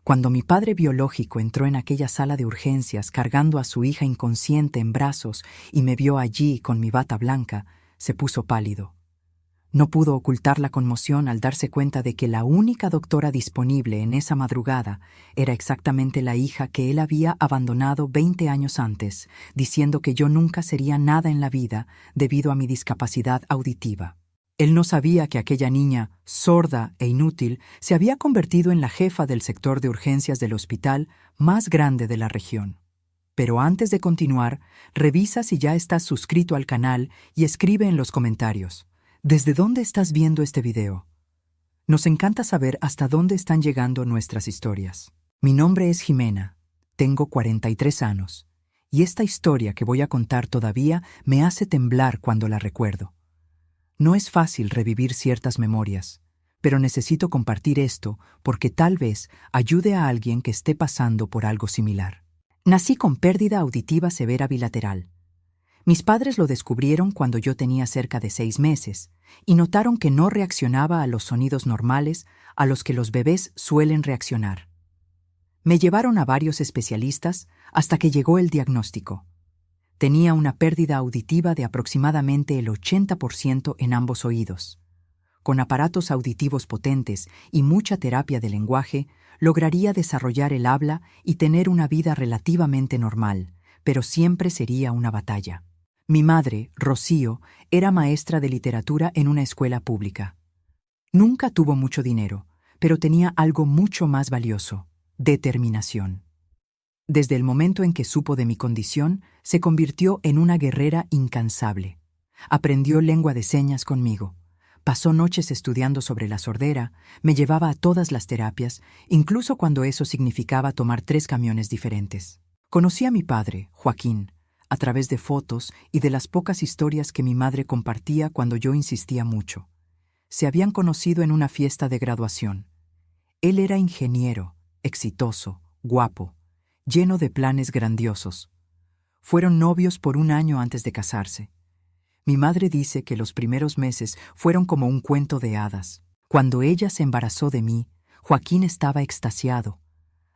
Cuando mi padre biológico entró en aquella sala de urgencias cargando a su hija inconsciente en brazos y me vio allí con mi bata blanca, se puso pálido. No pudo ocultar la conmoción al darse cuenta de que la única doctora disponible en esa madrugada era exactamente la hija que él había abandonado 20 años antes, diciendo que yo nunca sería nada en la vida debido a mi discapacidad auditiva. Él no sabía que aquella niña, sorda e inútil, se había convertido en la jefa del sector de urgencias del hospital más grande de la región. Pero antes de continuar, revisa si ya estás suscrito al canal y escribe en los comentarios: ¿desde dónde estás viendo este video? Nos encanta saber hasta dónde están llegando nuestras historias. Mi nombre es Jimena, tengo 43 años, y esta historia que voy a contar todavía me hace temblar cuando la recuerdo. No es fácil revivir ciertas memorias, pero necesito compartir esto porque tal vez ayude a alguien que esté pasando por algo similar. Nací con pérdida auditiva severa bilateral. Mis padres lo descubrieron cuando yo tenía cerca de 6 meses y notaron que no reaccionaba a los sonidos normales a los que los bebés suelen reaccionar. Me llevaron a varios especialistas hasta que llegó el diagnóstico. Tenía una pérdida auditiva de aproximadamente el 80% en ambos oídos. Con aparatos auditivos potentes y mucha terapia de lenguaje, lograría desarrollar el habla y tener una vida relativamente normal, pero siempre sería una batalla. Mi madre, Rocío, era maestra de literatura en una escuela pública. Nunca tuvo mucho dinero, pero tenía algo mucho más valioso: determinación. Desde el momento en que supo de mi condición, se convirtió en una guerrera incansable. Aprendió lengua de señas conmigo. Pasó noches estudiando sobre la sordera, me llevaba a todas las terapias, incluso cuando eso significaba tomar 3 camiones diferentes. Conocí a mi padre, Joaquín, a través de fotos y de las pocas historias que mi madre compartía cuando yo insistía mucho. Se habían conocido en una fiesta de graduación. Él era ingeniero, exitoso, guapo, lleno de planes grandiosos. Fueron novios por 1 año antes de casarse. Mi madre dice que los primeros meses fueron como un cuento de hadas. Cuando ella se embarazó de mí, Joaquín estaba extasiado.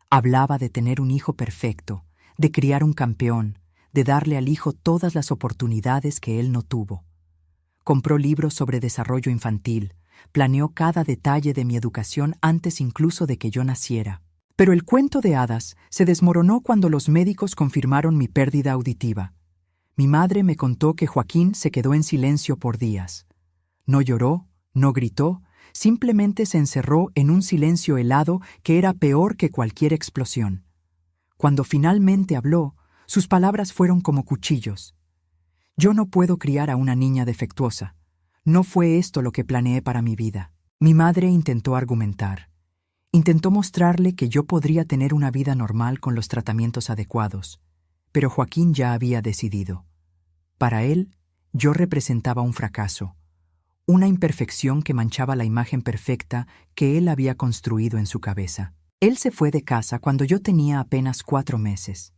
Hablaba de tener un hijo perfecto, de criar un campeón, de darle al hijo todas las oportunidades que él no tuvo. Compró libros sobre desarrollo infantil, planeó cada detalle de mi educación antes incluso de que yo naciera. Pero el cuento de hadas se desmoronó cuando los médicos confirmaron mi pérdida auditiva. Mi madre me contó que Joaquín se quedó en silencio por días. No lloró, no gritó, simplemente se encerró en un silencio helado que era peor que cualquier explosión. Cuando finalmente habló, sus palabras fueron como cuchillos. Yo no puedo criar a una niña defectuosa. No fue esto lo que planeé para mi vida. Mi madre intentó argumentar. Intentó mostrarle que yo podría tener una vida normal con los tratamientos adecuados, pero Joaquín ya había decidido. Para él, yo representaba un fracaso, una imperfección que manchaba la imagen perfecta que él había construido en su cabeza. Él se fue de casa cuando yo tenía apenas 4 meses.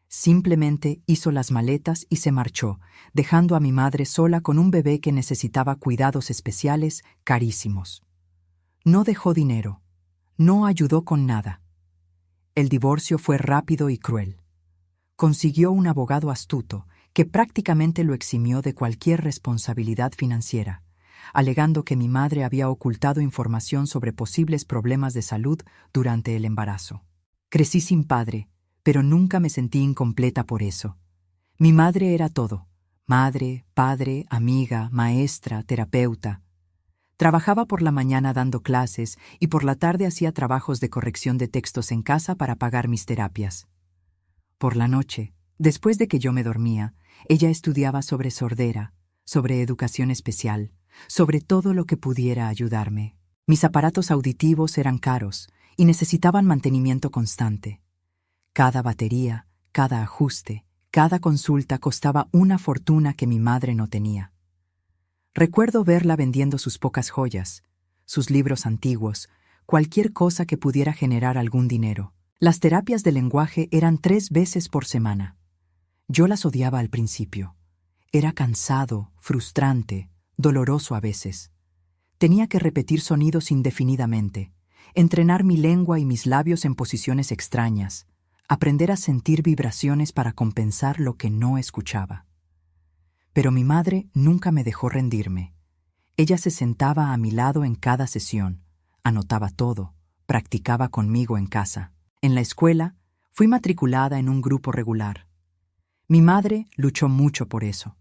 Simplemente hizo las maletas y se marchó, dejando a mi madre sola con un bebé que necesitaba cuidados especiales carísimos. No dejó dinero. No ayudó con nada. El divorcio fue rápido y cruel. Consiguió un abogado astuto que prácticamente lo eximió de cualquier responsabilidad financiera, alegando que mi madre había ocultado información sobre posibles problemas de salud durante el embarazo. Crecí sin padre, pero nunca me sentí incompleta por eso. Mi madre era todo: madre, padre, amiga, maestra, terapeuta. Trabajaba por la mañana dando clases y por la tarde hacía trabajos de corrección de textos en casa para pagar mis terapias. Por la noche, después de que yo me dormía, ella estudiaba sobre sordera, sobre educación especial, sobre todo lo que pudiera ayudarme. Mis aparatos auditivos eran caros y necesitaban mantenimiento constante. Cada batería, cada ajuste, cada consulta costaba una fortuna que mi madre no tenía. Recuerdo verla vendiendo sus pocas joyas, sus libros antiguos, cualquier cosa que pudiera generar algún dinero. Las terapias de lenguaje eran 3 veces por semana. Yo las odiaba al principio. Era cansado, frustrante, doloroso a veces. Tenía que repetir sonidos indefinidamente. entrenar mi lengua y mis labios en posiciones extrañas, aprender a sentir vibraciones para compensar lo que no escuchaba. Pero mi madre nunca me dejó rendirme. Ella se sentaba a mi lado en cada sesión, anotaba todo, practicaba conmigo en casa. En la escuela, fui matriculada en un grupo regular. Mi madre luchó mucho por eso.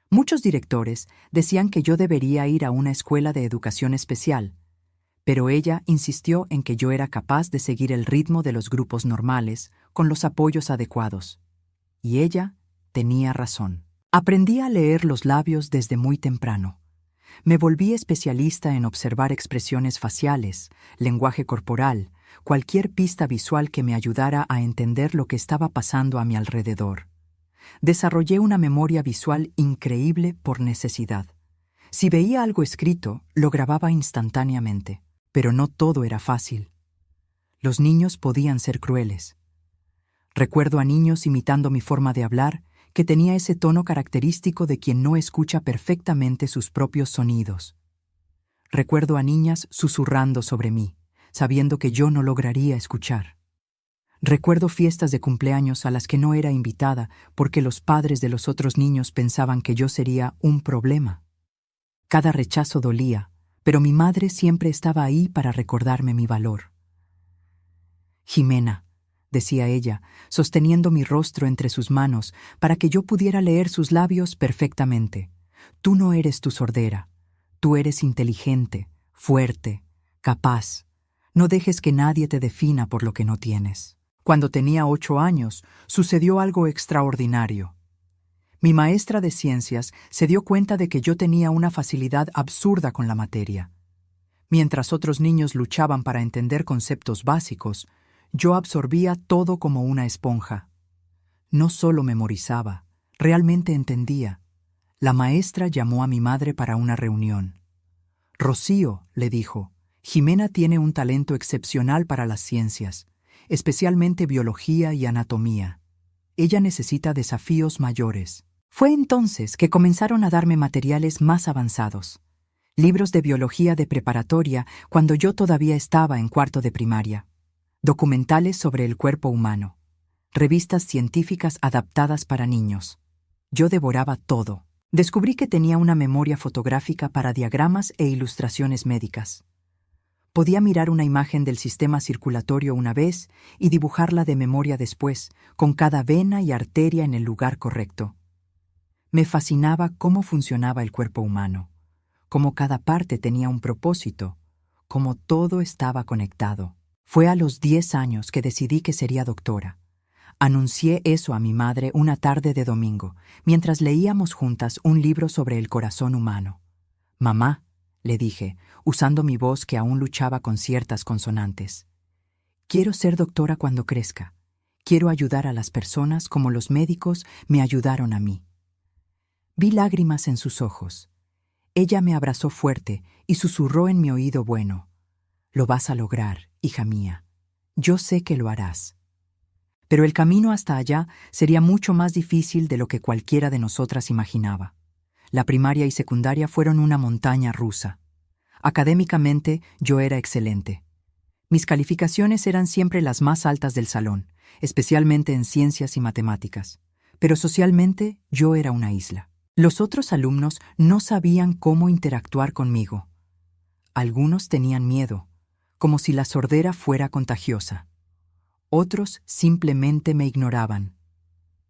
Muchos directores decían que yo debería ir a una escuela de educación especial, pero ella insistió en que yo era capaz de seguir el ritmo de los grupos normales con los apoyos adecuados. Y ella tenía razón. Aprendí a leer los labios desde muy temprano. Me volví especialista en observar expresiones faciales, lenguaje corporal, cualquier pista visual que me ayudara a entender lo que estaba pasando a mi alrededor. Desarrollé una memoria visual increíble por necesidad. Si veía algo escrito, lo grababa instantáneamente. Pero no todo era fácil. Los niños podían ser crueles. Recuerdo a niños imitando mi forma de hablar, que tenía ese tono característico de quien no escucha perfectamente sus propios sonidos. Recuerdo a niñas susurrando sobre mí, sabiendo que yo no lograría escuchar. Recuerdo fiestas de cumpleaños a las que no era invitada porque los padres de los otros niños pensaban que yo sería un problema. Cada rechazo dolía, pero mi madre siempre estaba ahí para recordarme mi valor. Jimena, decía ella, sosteniendo mi rostro entre sus manos para que yo pudiera leer sus labios perfectamente. Tú no eres tu sordera. Tú eres inteligente, fuerte, capaz. No dejes que nadie te defina por lo que no tienes. Cuando tenía 8 años, sucedió algo extraordinario. Mi maestra de ciencias se dio cuenta de que yo tenía una facilidad absurda con la materia. Mientras otros niños luchaban para entender conceptos básicos, yo absorbía todo como una esponja. No solo memorizaba, realmente entendía. La maestra llamó a mi madre para una reunión. «Rocío», le dijo, «Jimena tiene un talento excepcional para las ciencias, especialmente biología y anatomía. Ella necesita desafíos mayores». Fue entonces que comenzaron a darme materiales más avanzados. Libros de biología de preparatoria cuando yo todavía estaba en 4º de primaria. Documentales sobre el cuerpo humano. Revistas científicas adaptadas para niños. Yo devoraba todo. Descubrí que tenía una memoria fotográfica para diagramas e ilustraciones médicas. Podía mirar una imagen del sistema circulatorio una vez y dibujarla de memoria después, con cada vena y arteria en el lugar correcto. Me fascinaba cómo funcionaba el cuerpo humano, cómo cada parte tenía un propósito, cómo todo estaba conectado. Fue a los 10 años que decidí que sería doctora. Anuncié eso a mi madre una tarde de domingo, mientras leíamos juntas un libro sobre el corazón humano. «Mamá», le dije, usando mi voz que aún luchaba con ciertas consonantes, «quiero ser doctora cuando crezca. Quiero ayudar a las personas como los médicos me ayudaron a mí». Vi lágrimas en sus ojos. Ella me abrazó fuerte y susurró en mi oído bueno, «Lo vas a lograr, hija mía. Yo sé que lo harás». Pero el camino hasta allá sería mucho más difícil de lo que cualquiera de nosotras imaginaba. La primaria y secundaria fueron una montaña rusa. Académicamente, yo era excelente. Mis calificaciones eran siempre las más altas del salón, especialmente en ciencias y matemáticas. Pero socialmente, yo era una isla. Los otros alumnos no sabían cómo interactuar conmigo. Algunos tenían miedo, como si la sordera fuera contagiosa. Otros simplemente me ignoraban.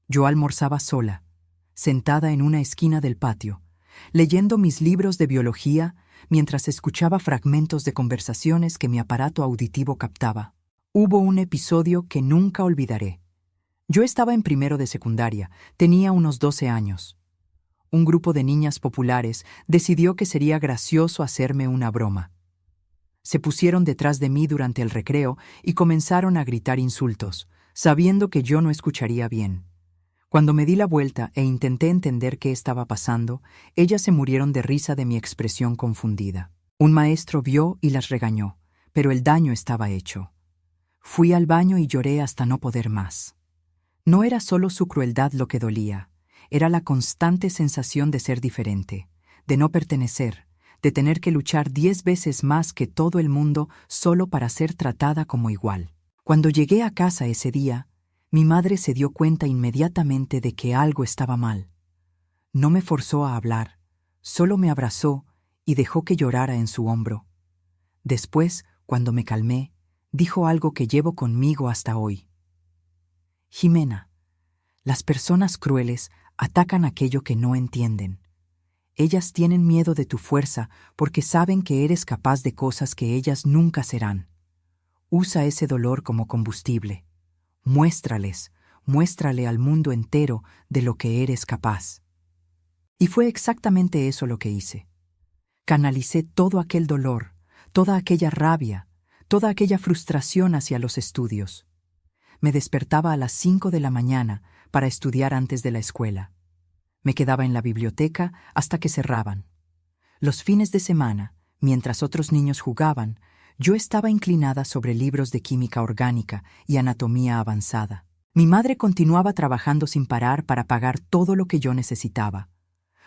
Yo almorzaba sola, sentada en una esquina del patio, leyendo mis libros de biología mientras escuchaba fragmentos de conversaciones que mi aparato auditivo captaba. Hubo un episodio que nunca olvidaré. Yo estaba en 1º de secundaria, tenía unos 12 años. Un grupo de niñas populares decidió que sería gracioso hacerme una broma. Se pusieron detrás de mí durante el recreo y comenzaron a gritar insultos, sabiendo que yo no escucharía bien. Cuando me di la vuelta e intenté entender qué estaba pasando, ellas se murieron de risa de mi expresión confundida. Un maestro vio y las regañó, pero el daño estaba hecho. Fui al baño y lloré hasta no poder más. No era solo su crueldad lo que dolía, era la constante sensación de ser diferente, de no pertenecer, de tener que luchar 10 veces más que todo el mundo solo para ser tratada como igual. Cuando llegué a casa ese día, mi madre se dio cuenta inmediatamente de que algo estaba mal. No me forzó a hablar, solo me abrazó y dejó que llorara en su hombro. Después, cuando me calmé, dijo algo que llevo conmigo hasta hoy. Jimena, las personas crueles atacan aquello que no entienden. Ellas tienen miedo de tu fuerza porque saben que eres capaz de cosas que ellas nunca serán. Usa ese dolor como combustible. Muéstrale al mundo entero de lo que eres capaz. Y fue exactamente eso lo que hice. Canalicé todo aquel dolor, toda aquella rabia, toda aquella frustración hacia los estudios. Me despertaba a las 5 de la mañana para estudiar antes de la escuela. Me quedaba en la biblioteca hasta que cerraban. Los fines de semana, mientras otros niños jugaban, yo estaba inclinada sobre libros de química orgánica y anatomía avanzada. Mi madre continuaba trabajando sin parar para pagar todo lo que yo necesitaba.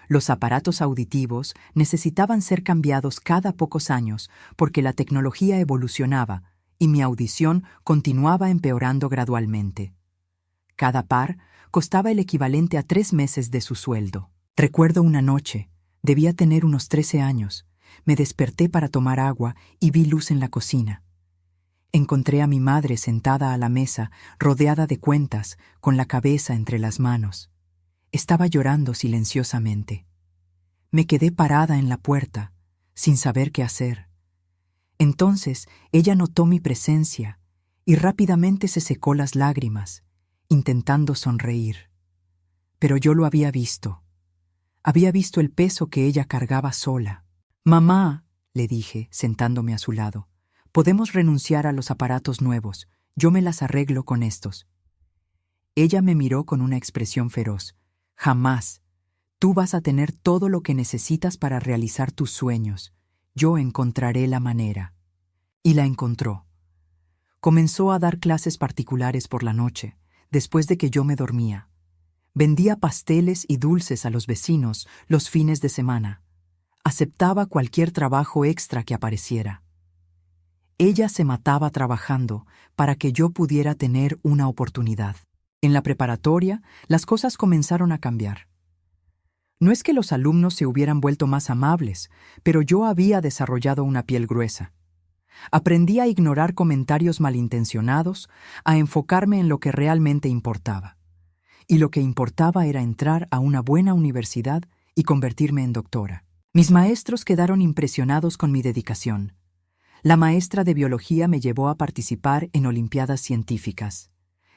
Los aparatos auditivos necesitaban ser cambiados cada pocos años porque la tecnología evolucionaba y mi audición continuaba empeorando gradualmente. Cada par costaba el equivalente a 3 meses de su sueldo. Recuerdo una noche, debía tener unos 13 años, me desperté para tomar agua y vi luz en la cocina. Encontré a mi madre sentada a la mesa, rodeada de cuentas, con la cabeza entre las manos. Estaba llorando silenciosamente. Me quedé parada en la puerta, sin saber qué hacer. Entonces ella notó mi presencia y rápidamente se secó las lágrimas, intentando sonreír. Pero yo lo había visto. Había visto el peso que ella cargaba sola. «Mamá», le dije, sentándome a su lado, «podemos renunciar a los aparatos nuevos. Yo me las arreglo con estos». Ella me miró con una expresión feroz. «Jamás. Tú vas a tener todo lo que necesitas para realizar tus sueños. Yo encontraré la manera». Y la encontró. Comenzó a dar clases particulares por la noche, después de que yo me dormía. Vendía pasteles y dulces a los vecinos los fines de semana. Aceptaba cualquier trabajo extra que apareciera. Ella se mataba trabajando para que yo pudiera tener una oportunidad. En la preparatoria, las cosas comenzaron a cambiar. No es que los alumnos se hubieran vuelto más amables, pero yo había desarrollado una piel gruesa. Aprendí a ignorar comentarios malintencionados, a enfocarme en lo que realmente importaba. Y lo que importaba era entrar a una buena universidad y convertirme en doctora. Mis maestros quedaron impresionados con mi dedicación. La maestra de biología me llevó a participar en olimpiadas científicas.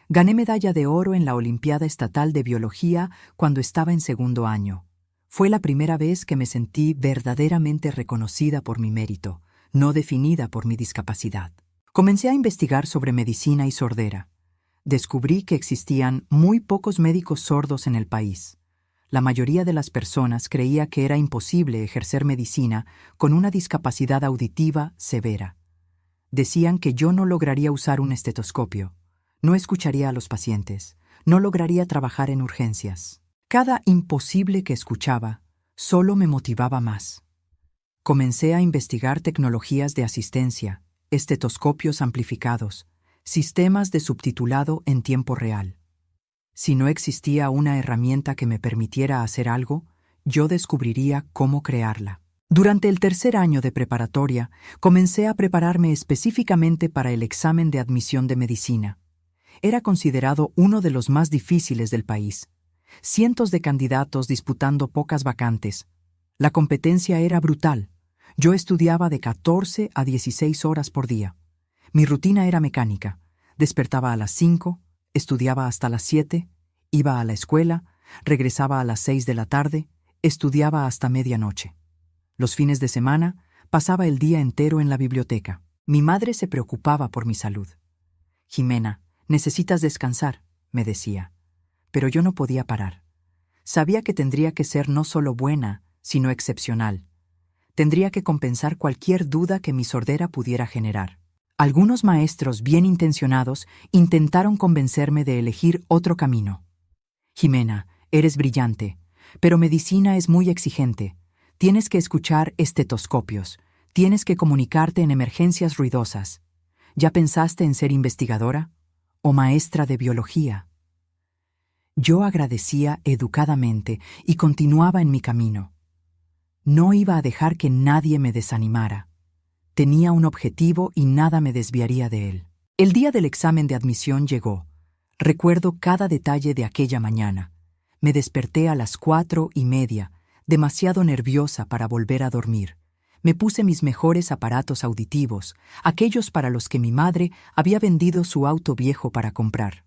Gané medalla de oro en la Olimpiada Estatal de Biología cuando estaba en segundo año. Fue la primera vez que me sentí verdaderamente reconocida por mi mérito, no definida por mi discapacidad. Comencé a investigar sobre medicina y sordera. Descubrí que existían muy pocos médicos sordos en el país. La mayoría de las personas creía que era imposible ejercer medicina con una discapacidad auditiva severa. Decían que yo no lograría usar un estetoscopio, no escucharía a los pacientes, no lograría trabajar en urgencias. Cada imposible que escuchaba solo me motivaba más. Comencé a investigar tecnologías de asistencia, estetoscopios amplificados, sistemas de subtitulado en tiempo real. Si no existía una herramienta que me permitiera hacer algo, yo descubriría cómo crearla. Durante el tercer año de preparatoria, comencé a prepararme específicamente para el examen de admisión de medicina. Era considerado uno de los más difíciles del país. Cientos de candidatos disputando pocas vacantes. La competencia era brutal. Yo estudiaba de 14 a 16 horas por día. Mi rutina era mecánica. Despertaba a las 5, estudiaba hasta las 7, iba a la escuela, regresaba a las 6 de la tarde, estudiaba hasta medianoche. Los fines de semana pasaba el día entero en la biblioteca. Mi madre se preocupaba por mi salud. «Jimena, necesitas descansar», me decía. Pero yo no podía parar. Sabía que tendría que ser no solo buena, sino excepcional. Tendría que compensar cualquier duda que mi sordera pudiera generar. Algunos maestros bien intencionados intentaron convencerme de elegir otro camino. «Jimena, eres brillante, pero medicina es muy exigente. Tienes que escuchar estetoscopios. Tienes que comunicarte en emergencias ruidosas. ¿Ya pensaste en ser investigadora? ¿O maestra de biología? Yo agradecía educadamente y continuaba en mi camino. No iba a dejar que nadie me desanimara. Tenía un objetivo y nada me desviaría de él. El día del examen de admisión llegó. Recuerdo cada detalle de aquella mañana. Me desperté a las 4:30, demasiado nerviosa para volver a dormir. Me puse mis mejores aparatos auditivos, aquellos para los que mi madre había vendido su auto viejo para comprar.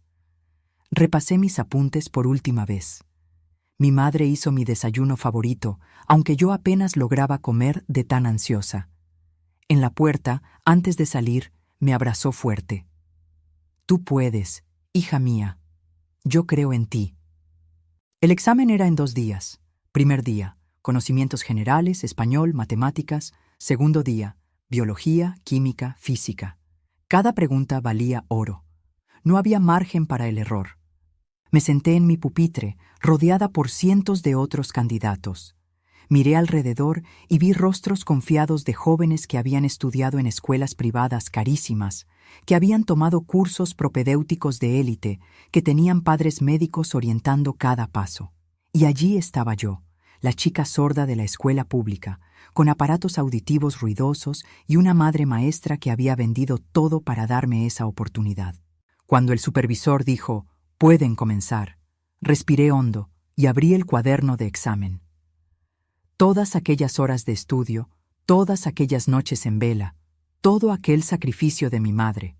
Repasé mis apuntes por última vez. Mi madre hizo mi desayuno favorito, aunque yo apenas lograba comer de tan ansiosa. En la puerta, antes de salir, me abrazó fuerte. Tú puedes, hija mía. Yo creo en ti. El examen era en 2 días. Primer día, conocimientos generales, español, matemáticas. Segundo día, biología, química, física. Cada pregunta valía oro. No había margen para el error. Me senté en mi pupitre, rodeada por cientos de otros candidatos. Miré alrededor y vi rostros confiados de jóvenes que habían estudiado en escuelas privadas carísimas, que habían tomado cursos propedéuticos de élite, que tenían padres médicos orientando cada paso. Y allí estaba yo, la chica sorda de la escuela pública, con aparatos auditivos ruidosos y una madre maestra que había vendido todo para darme esa oportunidad. Cuando el supervisor dijo, «Pueden comenzar», respiré hondo y abrí el cuaderno de examen. Todas aquellas horas de estudio, todas aquellas noches en vela, todo aquel sacrificio de mi madre,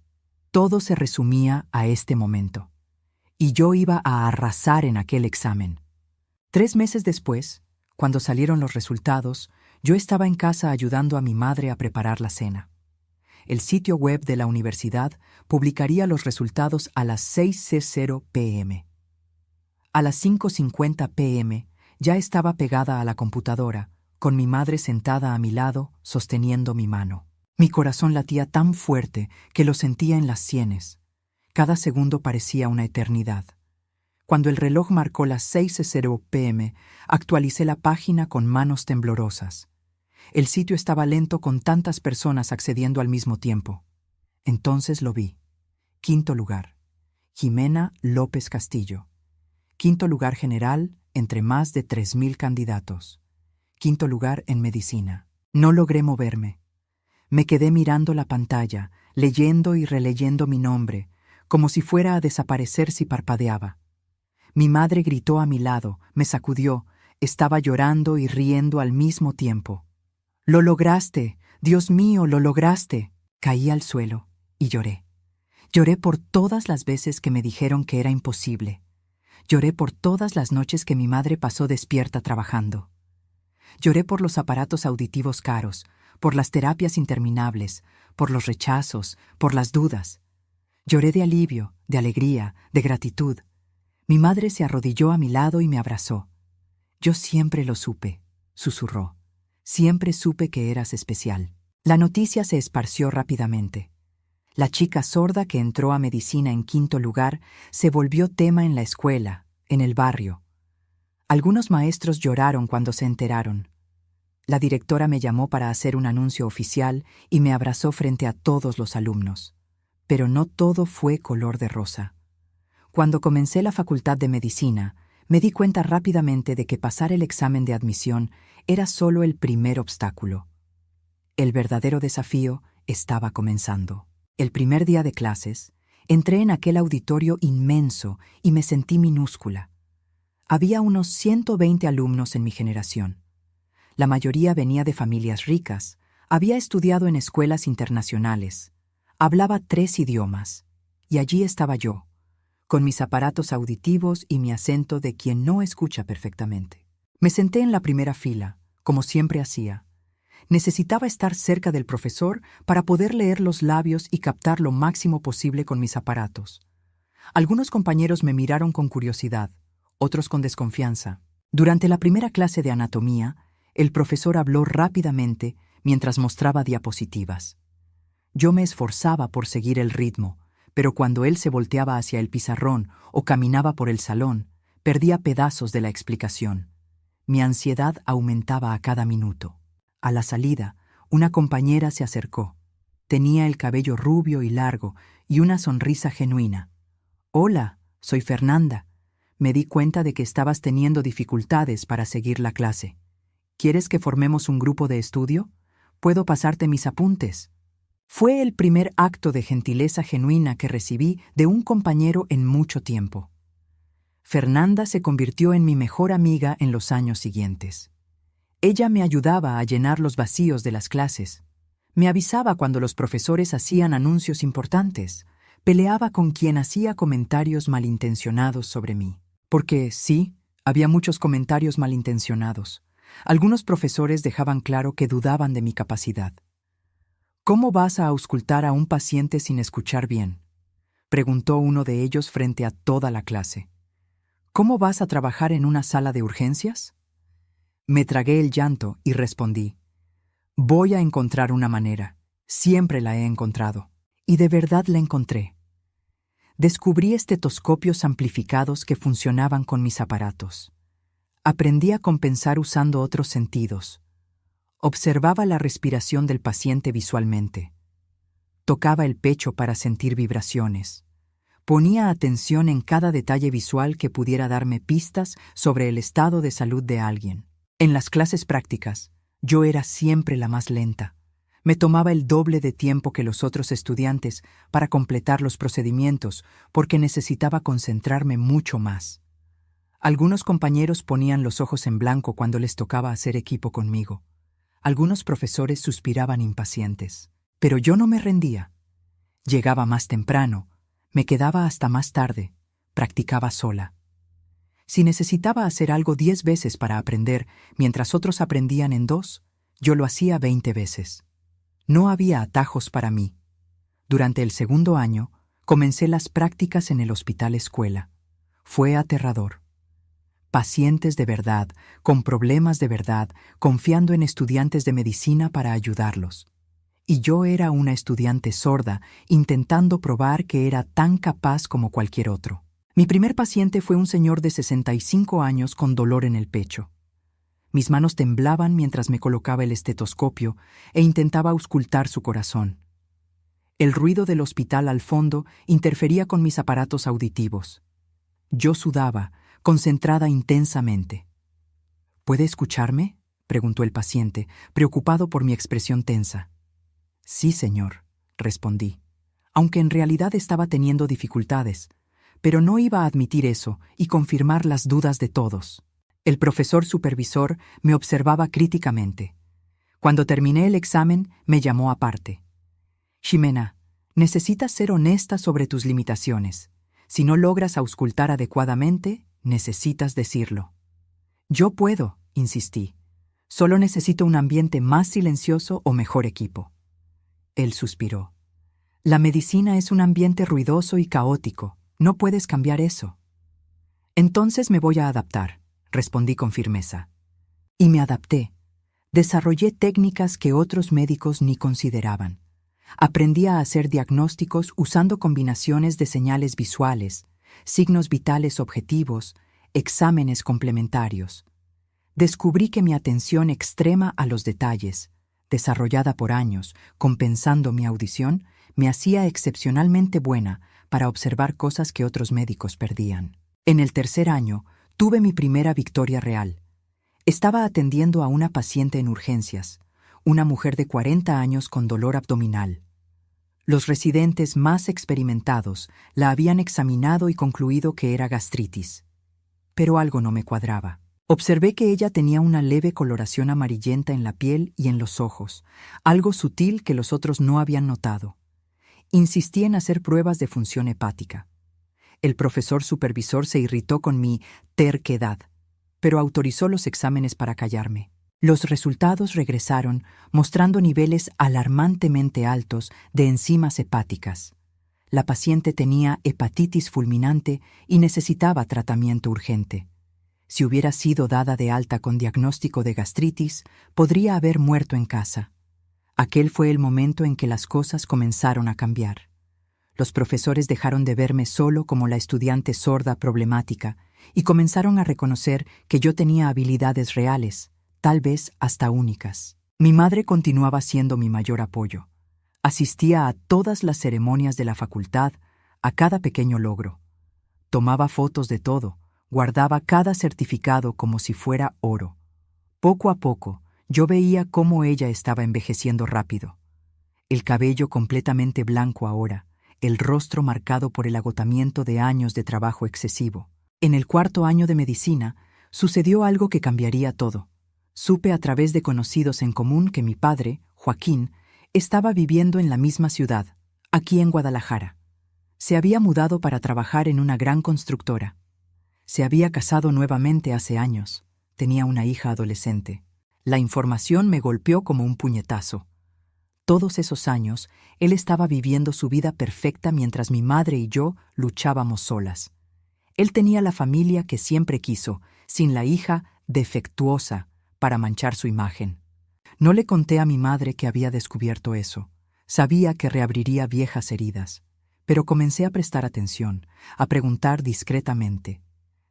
todo se resumía a este momento. Y yo iba a arrasar en aquel examen. 3 meses después, cuando salieron los resultados, yo estaba en casa ayudando a mi madre a preparar la cena. El sitio web de la universidad publicaría los resultados a las 6:00 p.m. A las 5:50 p.m., ya estaba pegada a la computadora, con mi madre sentada a mi lado, sosteniendo mi mano. Mi corazón latía tan fuerte que lo sentía en las sienes. Cada segundo parecía una eternidad. Cuando el reloj marcó las 6:00 p.m., actualicé la página con manos temblorosas. El sitio estaba lento con tantas personas accediendo al mismo tiempo. Entonces lo vi. 5º lugar. Jimena López Castillo. 5º lugar general entre más de 3,000 candidatos. 5º lugar en medicina. No logré moverme. Me quedé mirando la pantalla, leyendo y releyendo mi nombre, como si fuera a desaparecer si parpadeaba. Mi madre gritó a mi lado, me sacudió, estaba llorando y riendo al mismo tiempo. «¡Lo lograste! ¡Dios mío, lo lograste!». Caí al suelo y lloré. Lloré por todas las veces que me dijeron que era imposible. Lloré por todas las noches que mi madre pasó despierta trabajando. Lloré por los aparatos auditivos caros, por las terapias interminables, por los rechazos, por las dudas. Lloré de alivio, de alegría, de gratitud. Mi madre se arrodilló a mi lado y me abrazó. «Yo siempre lo supe», susurró. «Siempre supe que eras especial». La noticia se esparció rápidamente. La chica sorda que entró a medicina en 5º lugar se volvió tema en la escuela, en el barrio. Algunos maestros lloraron cuando se enteraron. La directora me llamó para hacer un anuncio oficial y me abrazó frente a todos los alumnos. Pero no todo fue color de rosa. Cuando comencé la facultad de medicina, me di cuenta rápidamente de que pasar el examen de admisión era solo el primer obstáculo. El verdadero desafío estaba comenzando. El primer día de clases, entré en aquel auditorio inmenso y me sentí minúscula. Había unos 120 alumnos en mi generación. La mayoría venía de familias ricas, había estudiado en escuelas internacionales, hablaba 3 idiomas, y allí estaba yo, con mis aparatos auditivos y mi acento de quien no escucha perfectamente. Me senté en la primera fila, como siempre hacía. Necesitaba estar cerca del profesor para poder leer los labios y captar lo máximo posible con mis aparatos. Algunos compañeros me miraron con curiosidad, otros con desconfianza. Durante la primera clase de anatomía, el profesor habló rápidamente mientras mostraba diapositivas. Yo me esforzaba por seguir el ritmo, pero cuando él se volteaba hacia el pizarrón o caminaba por el salón, perdía pedazos de la explicación. Mi ansiedad aumentaba a cada minuto. A la salida, una compañera se acercó. Tenía el cabello rubio y largo y una sonrisa genuina. «Hola, soy Fernanda. Me di cuenta de que estabas teniendo dificultades para seguir la clase. ¿Quieres que formemos un grupo de estudio? Puedo pasarte mis apuntes». Fue el primer acto de gentileza genuina que recibí de un compañero en mucho tiempo. Fernanda se convirtió en mi mejor amiga en los años siguientes. Ella me ayudaba a llenar los vacíos de las clases. Me avisaba cuando los profesores hacían anuncios importantes. Peleaba con quien hacía comentarios malintencionados sobre mí. Porque, sí, había muchos comentarios malintencionados. Algunos profesores dejaban claro que dudaban de mi capacidad. «¿Cómo vas a auscultar a un paciente sin escuchar bien?», preguntó uno de ellos frente a toda la clase. «¿Cómo vas a trabajar en una sala de urgencias?». Me tragué el llanto y respondí: «Voy a encontrar una manera. Siempre la he encontrado». Y de verdad la encontré. Descubrí estetoscopios amplificados que funcionaban con mis aparatos. Aprendí a compensar usando otros sentidos. Observaba la respiración del paciente visualmente. Tocaba el pecho para sentir vibraciones. Ponía atención en cada detalle visual que pudiera darme pistas sobre el estado de salud de alguien. En las clases prácticas, yo era siempre la más lenta. Me tomaba el doble de tiempo que los otros estudiantes para completar los procedimientos porque necesitaba concentrarme mucho más. Algunos compañeros ponían los ojos en blanco cuando les tocaba hacer equipo conmigo. Algunos profesores suspiraban impacientes, pero yo no me rendía. Llegaba más temprano, me quedaba hasta más tarde, practicaba sola. Si necesitaba hacer algo 10 veces para aprender, mientras otros aprendían en 2, yo lo hacía 20 veces. No había atajos para mí. Durante el segundo año, comencé las prácticas en el hospital escuela. Fue aterrador. Pacientes de verdad, con problemas de verdad, confiando en estudiantes de medicina para ayudarlos. Y yo era una estudiante sorda, intentando probar que era tan capaz como cualquier otro. Mi primer paciente fue un señor de 65 años con dolor en el pecho. Mis manos temblaban mientras me colocaba el estetoscopio e intentaba auscultar su corazón. El ruido del hospital al fondo interfería con mis aparatos auditivos. Yo sudaba, concentrada intensamente. «¿Puede escucharme?», preguntó el paciente, preocupado por mi expresión tensa. «Sí, señor», respondí, aunque en realidad estaba teniendo dificultades, pero no iba a admitir eso y confirmar las dudas de todos. El profesor supervisor me observaba críticamente. Cuando terminé el examen, me llamó aparte. «Ximena, necesitas ser honesta sobre tus limitaciones. Si no logras auscultar adecuadamente, necesitas decirlo». «Yo puedo», insistí. «Solo necesito un ambiente más silencioso o mejor equipo». Él suspiró. «La medicina es un ambiente ruidoso y caótico. No puedes cambiar eso». «Entonces me voy a adaptar», respondí con firmeza. Y me adapté. Desarrollé técnicas que otros médicos ni consideraban. Aprendí a hacer diagnósticos usando combinaciones de señales visuales, signos vitales objetivos, exámenes complementarios. Descubrí que mi atención extrema a los detalles, desarrollada por años, compensando mi audición, me hacía excepcionalmente buena para observar cosas que otros médicos perdían. En el tercer año, tuve mi primera victoria real. Estaba atendiendo a una paciente en urgencias, una mujer de 40 años con dolor abdominal. Los residentes más experimentados la habían examinado y concluido que era gastritis. Pero algo no me cuadraba. Observé que ella tenía una leve coloración amarillenta en la piel y en los ojos, algo sutil que los otros no habían notado. Insistí en hacer pruebas de función hepática. El profesor supervisor se irritó con mi terquedad, pero autorizó los exámenes para callarme. Los resultados regresaron mostrando niveles alarmantemente altos de enzimas hepáticas. La paciente tenía hepatitis fulminante y necesitaba tratamiento urgente. Si hubiera sido dada de alta con diagnóstico de gastritis, podría haber muerto en casa. Aquel fue el momento en que las cosas comenzaron a cambiar. Los profesores dejaron de verme solo como la estudiante sorda problemática y comenzaron a reconocer que yo tenía habilidades reales, tal vez hasta únicas. Mi madre continuaba siendo mi mayor apoyo. Asistía a todas las ceremonias de la facultad, a cada pequeño logro. Tomaba fotos de todo, guardaba cada certificado como si fuera oro. Poco a poco, yo veía cómo ella estaba envejeciendo rápido. El cabello completamente blanco ahora, el rostro marcado por el agotamiento de años de trabajo excesivo. En el 4.º año de medicina, sucedió algo que cambiaría todo. Supe a través de conocidos en común que mi padre, Joaquín, estaba viviendo en la misma ciudad, aquí en Guadalajara. Se había mudado para trabajar en una gran constructora. Se había casado nuevamente hace años. Tenía una hija adolescente. La información me golpeó como un puñetazo. Todos esos años, él estaba viviendo su vida perfecta mientras mi madre y yo luchábamos solas. Él tenía la familia que siempre quiso, sin la hija defectuosa para manchar su imagen. No le conté a mi madre que había descubierto eso. Sabía que reabriría viejas heridas. Pero comencé a prestar atención, a preguntar discretamente.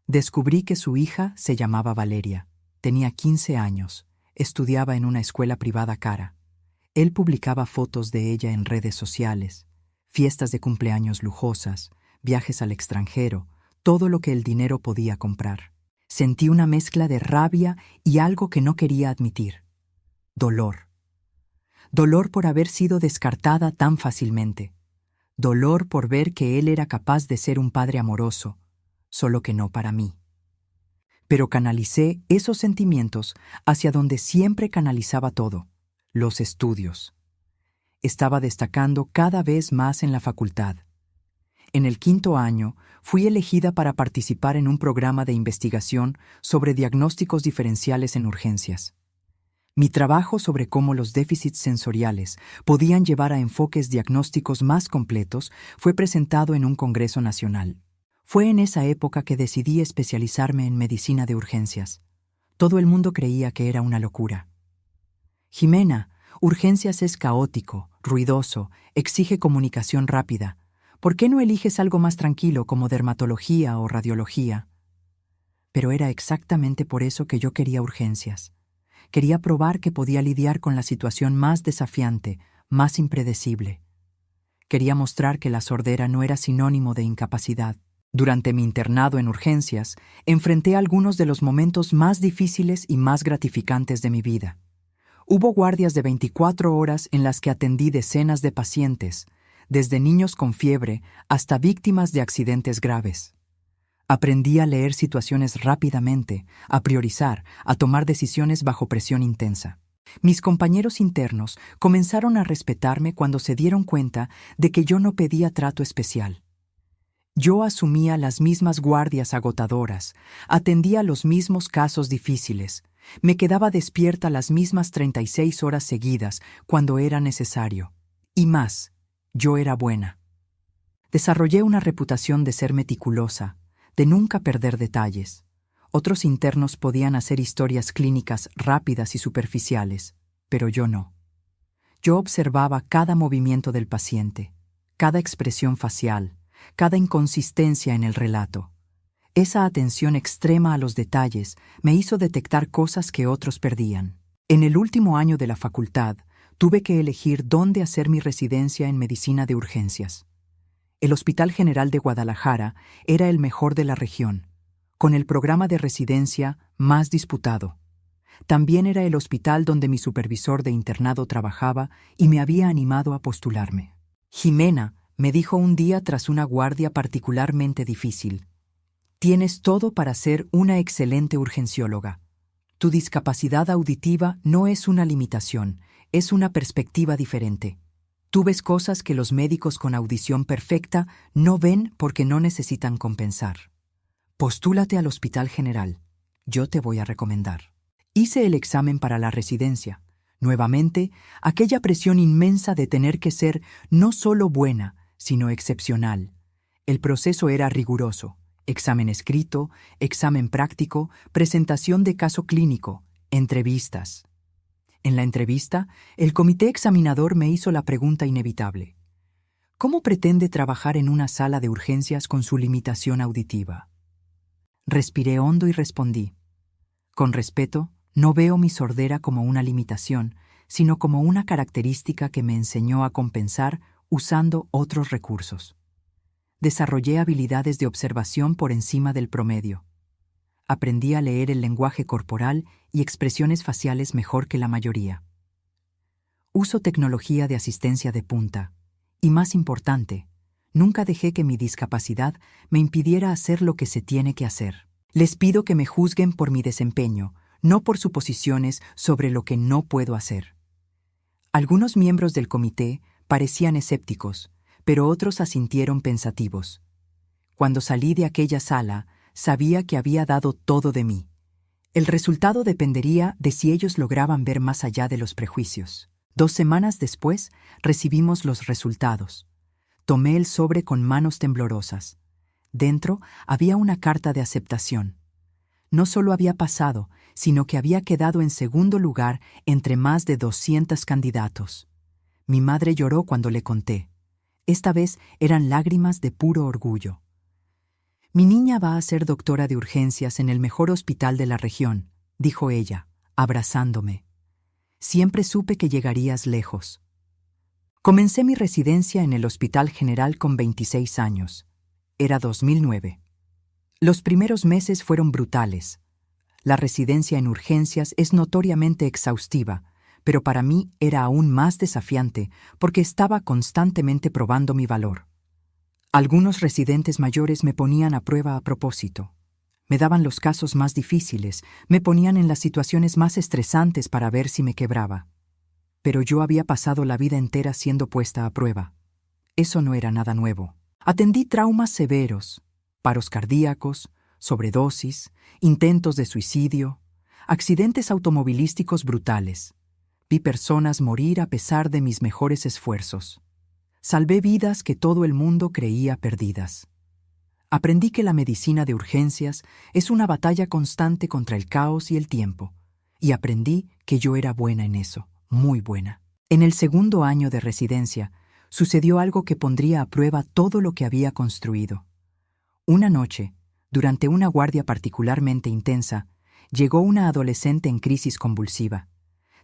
Descubrí que su hija se llamaba Valeria. Tenía 15 años. Estudiaba en una escuela privada cara. Él publicaba fotos de ella en redes sociales, fiestas de cumpleaños lujosas, viajes al extranjero, todo lo que el dinero podía comprar. Sentí una mezcla de rabia y algo que no quería admitir. Dolor. Dolor por haber sido descartada tan fácilmente. Dolor por ver que él era capaz de ser un padre amoroso, solo que no para mí. Pero canalicé esos sentimientos hacia donde siempre canalizaba todo, los estudios. Estaba destacando cada vez más en la facultad. En el 5.º año, fui elegida para participar en un programa de investigación sobre diagnósticos diferenciales en urgencias. Mi trabajo sobre cómo los déficits sensoriales podían llevar a enfoques diagnósticos más completos fue presentado en un congreso nacional. Fue en esa época que decidí especializarme en medicina de urgencias. Todo el mundo creía que era una locura. Jimena, urgencias es caótico, ruidoso, exige comunicación rápida. ¿Por qué no eliges algo más tranquilo como dermatología o radiología? Pero era exactamente por eso que yo quería urgencias. Quería probar que podía lidiar con la situación más desafiante, más impredecible. Quería mostrar que la sordera no era sinónimo de incapacidad. Durante mi internado en urgencias, enfrenté algunos de los momentos más difíciles y más gratificantes de mi vida. Hubo guardias de 24 horas en las que atendí decenas de pacientes, desde niños con fiebre hasta víctimas de accidentes graves. Aprendí a leer situaciones rápidamente, a priorizar, a tomar decisiones bajo presión intensa. Mis compañeros internos comenzaron a respetarme cuando se dieron cuenta de que yo no pedía trato especial. Yo asumía las mismas guardias agotadoras, atendía los mismos casos difíciles, me quedaba despierta las mismas 36 horas seguidas cuando era necesario. Y más, yo era buena. Desarrollé una reputación de ser meticulosa, de nunca perder detalles. Otros internos podían hacer historias clínicas rápidas y superficiales, pero yo no. Yo observaba cada movimiento del paciente, cada expresión facial, cada inconsistencia en el relato. Esa atención extrema a los detalles me hizo detectar cosas que otros perdían. En el último año de la facultad, tuve que elegir dónde hacer mi residencia en medicina de urgencias. El Hospital General de Guadalajara era el mejor de la región, con el programa de residencia más disputado. También era el hospital donde mi supervisor de internado trabajaba y me había animado a postularme. Jimena me dijo un día tras una guardia particularmente difícil: «Tienes todo para ser una excelente urgencióloga. Tu discapacidad auditiva no es una limitación, es una perspectiva diferente. Tú ves cosas que los médicos con audición perfecta no ven porque no necesitan compensar. Postúlate al Hospital General. Yo te voy a recomendar». Hice el examen para la residencia. Nuevamente, aquella presión inmensa de tener que ser no solo buena, sino excepcional. El proceso era riguroso. Examen escrito, examen práctico, presentación de caso clínico, entrevistas. En la entrevista, el comité examinador me hizo la pregunta inevitable: ¿cómo pretende trabajar en una sala de urgencias con su limitación auditiva? Respiré hondo y respondí. Con respeto, no veo mi sordera como una limitación, sino como una característica que me enseñó a compensar usando otros recursos. Desarrollé habilidades de observación por encima del promedio. Aprendí a leer el lenguaje corporal y expresiones faciales mejor que la mayoría. Uso tecnología de asistencia de punta. Y más importante, nunca dejé que mi discapacidad me impidiera hacer lo que se tiene que hacer. Les pido que me juzguen por mi desempeño, no por suposiciones sobre lo que no puedo hacer. Algunos miembros del comité parecían escépticos, pero otros asintieron pensativos. Cuando salí de aquella sala, sabía que había dado todo de mí. El resultado dependería de si ellos lograban ver más allá de los prejuicios. 2 semanas después, recibimos los resultados. Tomé el sobre con manos temblorosas. Dentro había una carta de aceptación. No solo había pasado, sino que había quedado en segundo lugar entre más de 200 candidatos. Mi madre lloró cuando le conté. Esta vez eran lágrimas de puro orgullo. Mi niña va a ser doctora de urgencias en el mejor hospital de la región, dijo ella, abrazándome. Siempre supe que llegarías lejos. Comencé mi residencia en el Hospital General con 26 años. Era 2009. Los primeros meses fueron brutales. La residencia en urgencias es notoriamente exhaustiva, pero para mí era aún más desafiante porque estaba constantemente probando mi valor. Algunos residentes mayores me ponían a prueba a propósito. Me daban los casos más difíciles, me ponían en las situaciones más estresantes para ver si me quebraba. Pero yo había pasado la vida entera siendo puesta a prueba. Eso no era nada nuevo. Atendí traumas severos, paros cardíacos, sobredosis, intentos de suicidio, accidentes automovilísticos brutales. Vi personas morir a pesar de mis mejores esfuerzos. Salvé vidas que todo el mundo creía perdidas. Aprendí que la medicina de urgencias es una batalla constante contra el caos y el tiempo, y aprendí que yo era buena en eso, muy buena. En el segundo año de residencia, sucedió algo que pondría a prueba todo lo que había construido. Una noche, durante una guardia particularmente intensa, llegó una adolescente en crisis convulsiva.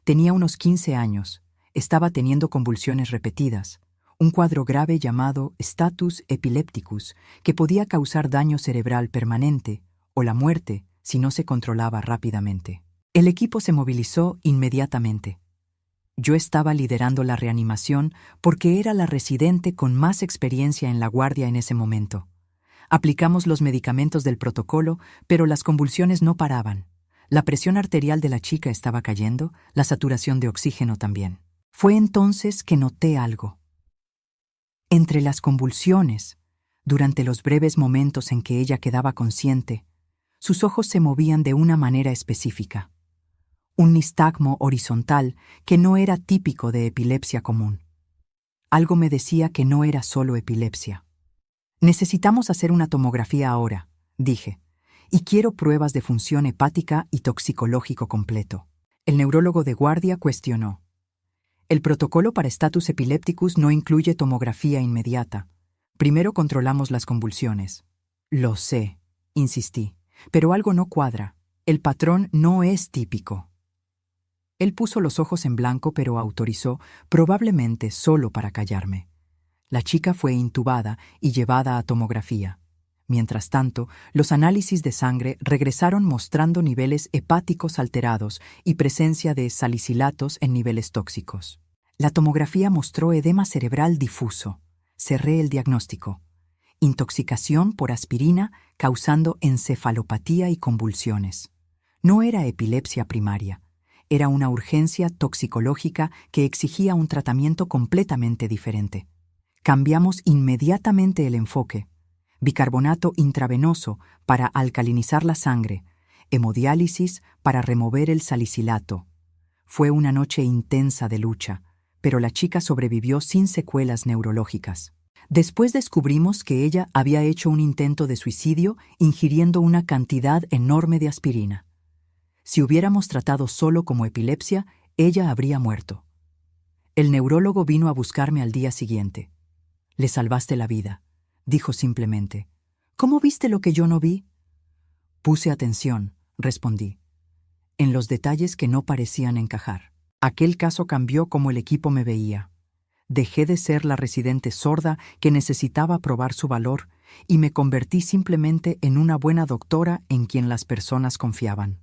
Tenía unos 15 años, estaba teniendo convulsiones repetidas, un cuadro grave llamado status epilepticus que podía causar daño cerebral permanente o la muerte si no se controlaba rápidamente. El equipo se movilizó inmediatamente. Yo estaba liderando la reanimación porque era la residente con más experiencia en la guardia en ese momento. Aplicamos los medicamentos del protocolo, pero las convulsiones no paraban. La presión arterial de la chica estaba cayendo, la saturación de oxígeno también. Fue entonces que noté algo. Entre las convulsiones, durante los breves momentos en que ella quedaba consciente, sus ojos se movían de una manera específica. Un nistagmo horizontal que no era típico de epilepsia común. Algo me decía que no era solo epilepsia. Necesitamos hacer una tomografía ahora, dije, y quiero pruebas de función hepática y toxicológico completo. El neurólogo de guardia cuestionó. El protocolo para status epilepticus no incluye tomografía inmediata. Primero controlamos las convulsiones. Lo sé, insistí, pero algo no cuadra. El patrón no es típico. Él puso los ojos en blanco, pero autorizó, probablemente solo para callarme. La chica fue intubada y llevada a tomografía. Mientras tanto, los análisis de sangre regresaron mostrando niveles hepáticos alterados y presencia de salicilatos en niveles tóxicos. La tomografía mostró edema cerebral difuso. Cerré el diagnóstico. Intoxicación por aspirina causando encefalopatía y convulsiones. No era epilepsia primaria. Era una urgencia toxicológica que exigía un tratamiento completamente diferente. Cambiamos inmediatamente el enfoque. Bicarbonato intravenoso para alcalinizar la sangre, hemodiálisis para remover el salicilato. Fue una noche intensa de lucha, pero la chica sobrevivió sin secuelas neurológicas. Después descubrimos que ella había hecho un intento de suicidio ingiriendo una cantidad enorme de aspirina. Si hubiéramos tratado solo como epilepsia, ella habría muerto. El neurólogo vino a buscarme al día siguiente. «Le salvaste la vida», dijo simplemente. «¿Cómo viste lo que yo no vi?» Puse atención, respondí, en los detalles que no parecían encajar. Aquel caso cambió cómo el equipo me veía. Dejé de ser la residente sorda que necesitaba probar su valor y me convertí simplemente en una buena doctora en quien las personas confiaban.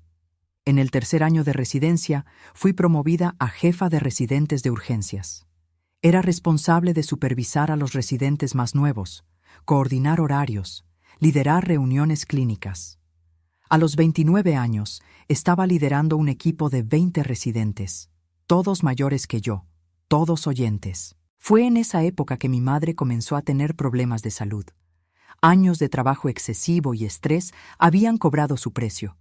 En el tercer año de residencia, fui promovida a jefa de residentes de urgencias. Era responsable de supervisar a los residentes más nuevos, coordinar horarios, liderar reuniones clínicas. A los 29 años, estaba liderando un equipo de 20 residentes, todos mayores que yo, todos oyentes. Fue en esa época que mi madre comenzó a tener problemas de salud. Años de trabajo excesivo y estrés habían cobrado su precio.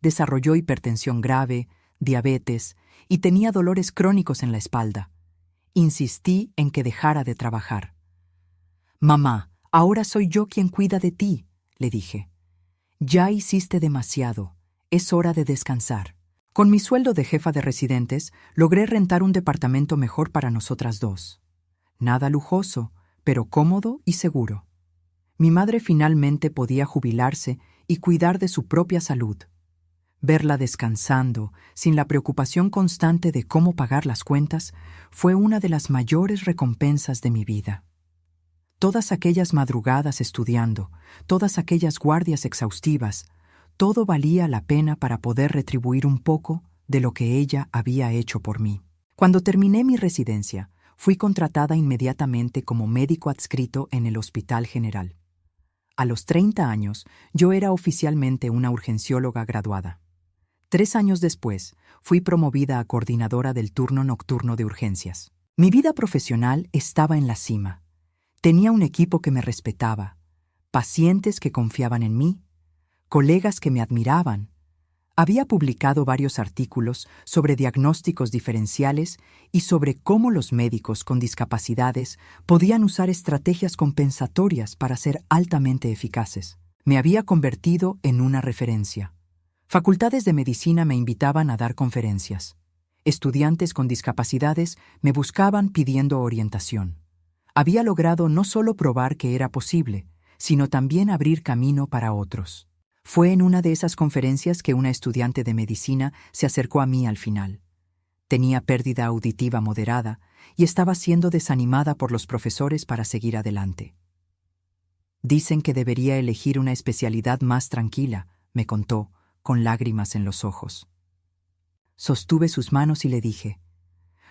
Desarrolló hipertensión grave, diabetes y tenía dolores crónicos en la espalda. Insistí en que dejara de trabajar. «Mamá, ahora soy yo quien cuida de ti», le dije. «Ya hiciste demasiado. Es hora de descansar». Con mi sueldo de jefa de residentes, logré rentar un departamento mejor para nosotras dos. Nada lujoso, pero cómodo y seguro. Mi madre finalmente podía jubilarse y cuidar de su propia salud. Verla descansando, sin la preocupación constante de cómo pagar las cuentas, fue una de las mayores recompensas de mi vida. Todas aquellas madrugadas estudiando, todas aquellas guardias exhaustivas, todo valía la pena para poder retribuir un poco de lo que ella había hecho por mí. Cuando terminé mi residencia, fui contratada inmediatamente como médico adscrito en el Hospital General. A los 30 años, yo era oficialmente una urgencióloga graduada. 3 años después, fui promovida a coordinadora del turno nocturno de urgencias. Mi vida profesional estaba en la cima. Tenía un equipo que me respetaba, pacientes que confiaban en mí, colegas que me admiraban. Había publicado varios artículos sobre diagnósticos diferenciales y sobre cómo los médicos con discapacidades podían usar estrategias compensatorias para ser altamente eficaces. Me había convertido en una referencia. Facultades de medicina me invitaban a dar conferencias. Estudiantes con discapacidades me buscaban pidiendo orientación. Había logrado no solo probar que era posible, sino también abrir camino para otros. Fue en una de esas conferencias que una estudiante de medicina se acercó a mí al final. Tenía pérdida auditiva moderada y estaba siendo desanimada por los profesores para seguir adelante. «Dicen que debería elegir una especialidad más tranquila», me contó, con lágrimas en los ojos. Sostuve sus manos y le dije,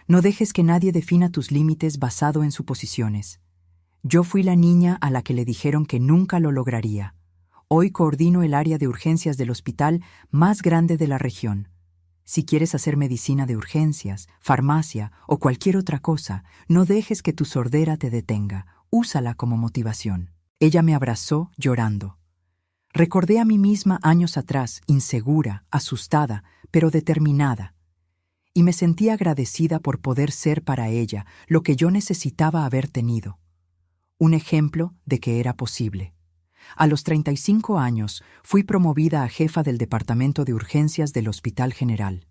«No dejes que nadie defina tus límites basado en suposiciones. Yo fui la niña a la que le dijeron que nunca lo lograría. Hoy coordino el área de urgencias del hospital más grande de la región. Si quieres hacer medicina de urgencias, farmacia o cualquier otra cosa, no dejes que tu sordera te detenga. Úsala como motivación». Ella me abrazó llorando. Recordé a mí misma años atrás, insegura, asustada, pero determinada. Y me sentí agradecida por poder ser para ella lo que yo necesitaba haber tenido. Un ejemplo de que era posible. A los 35 años fui promovida a jefa del departamento de urgencias del Hospital General.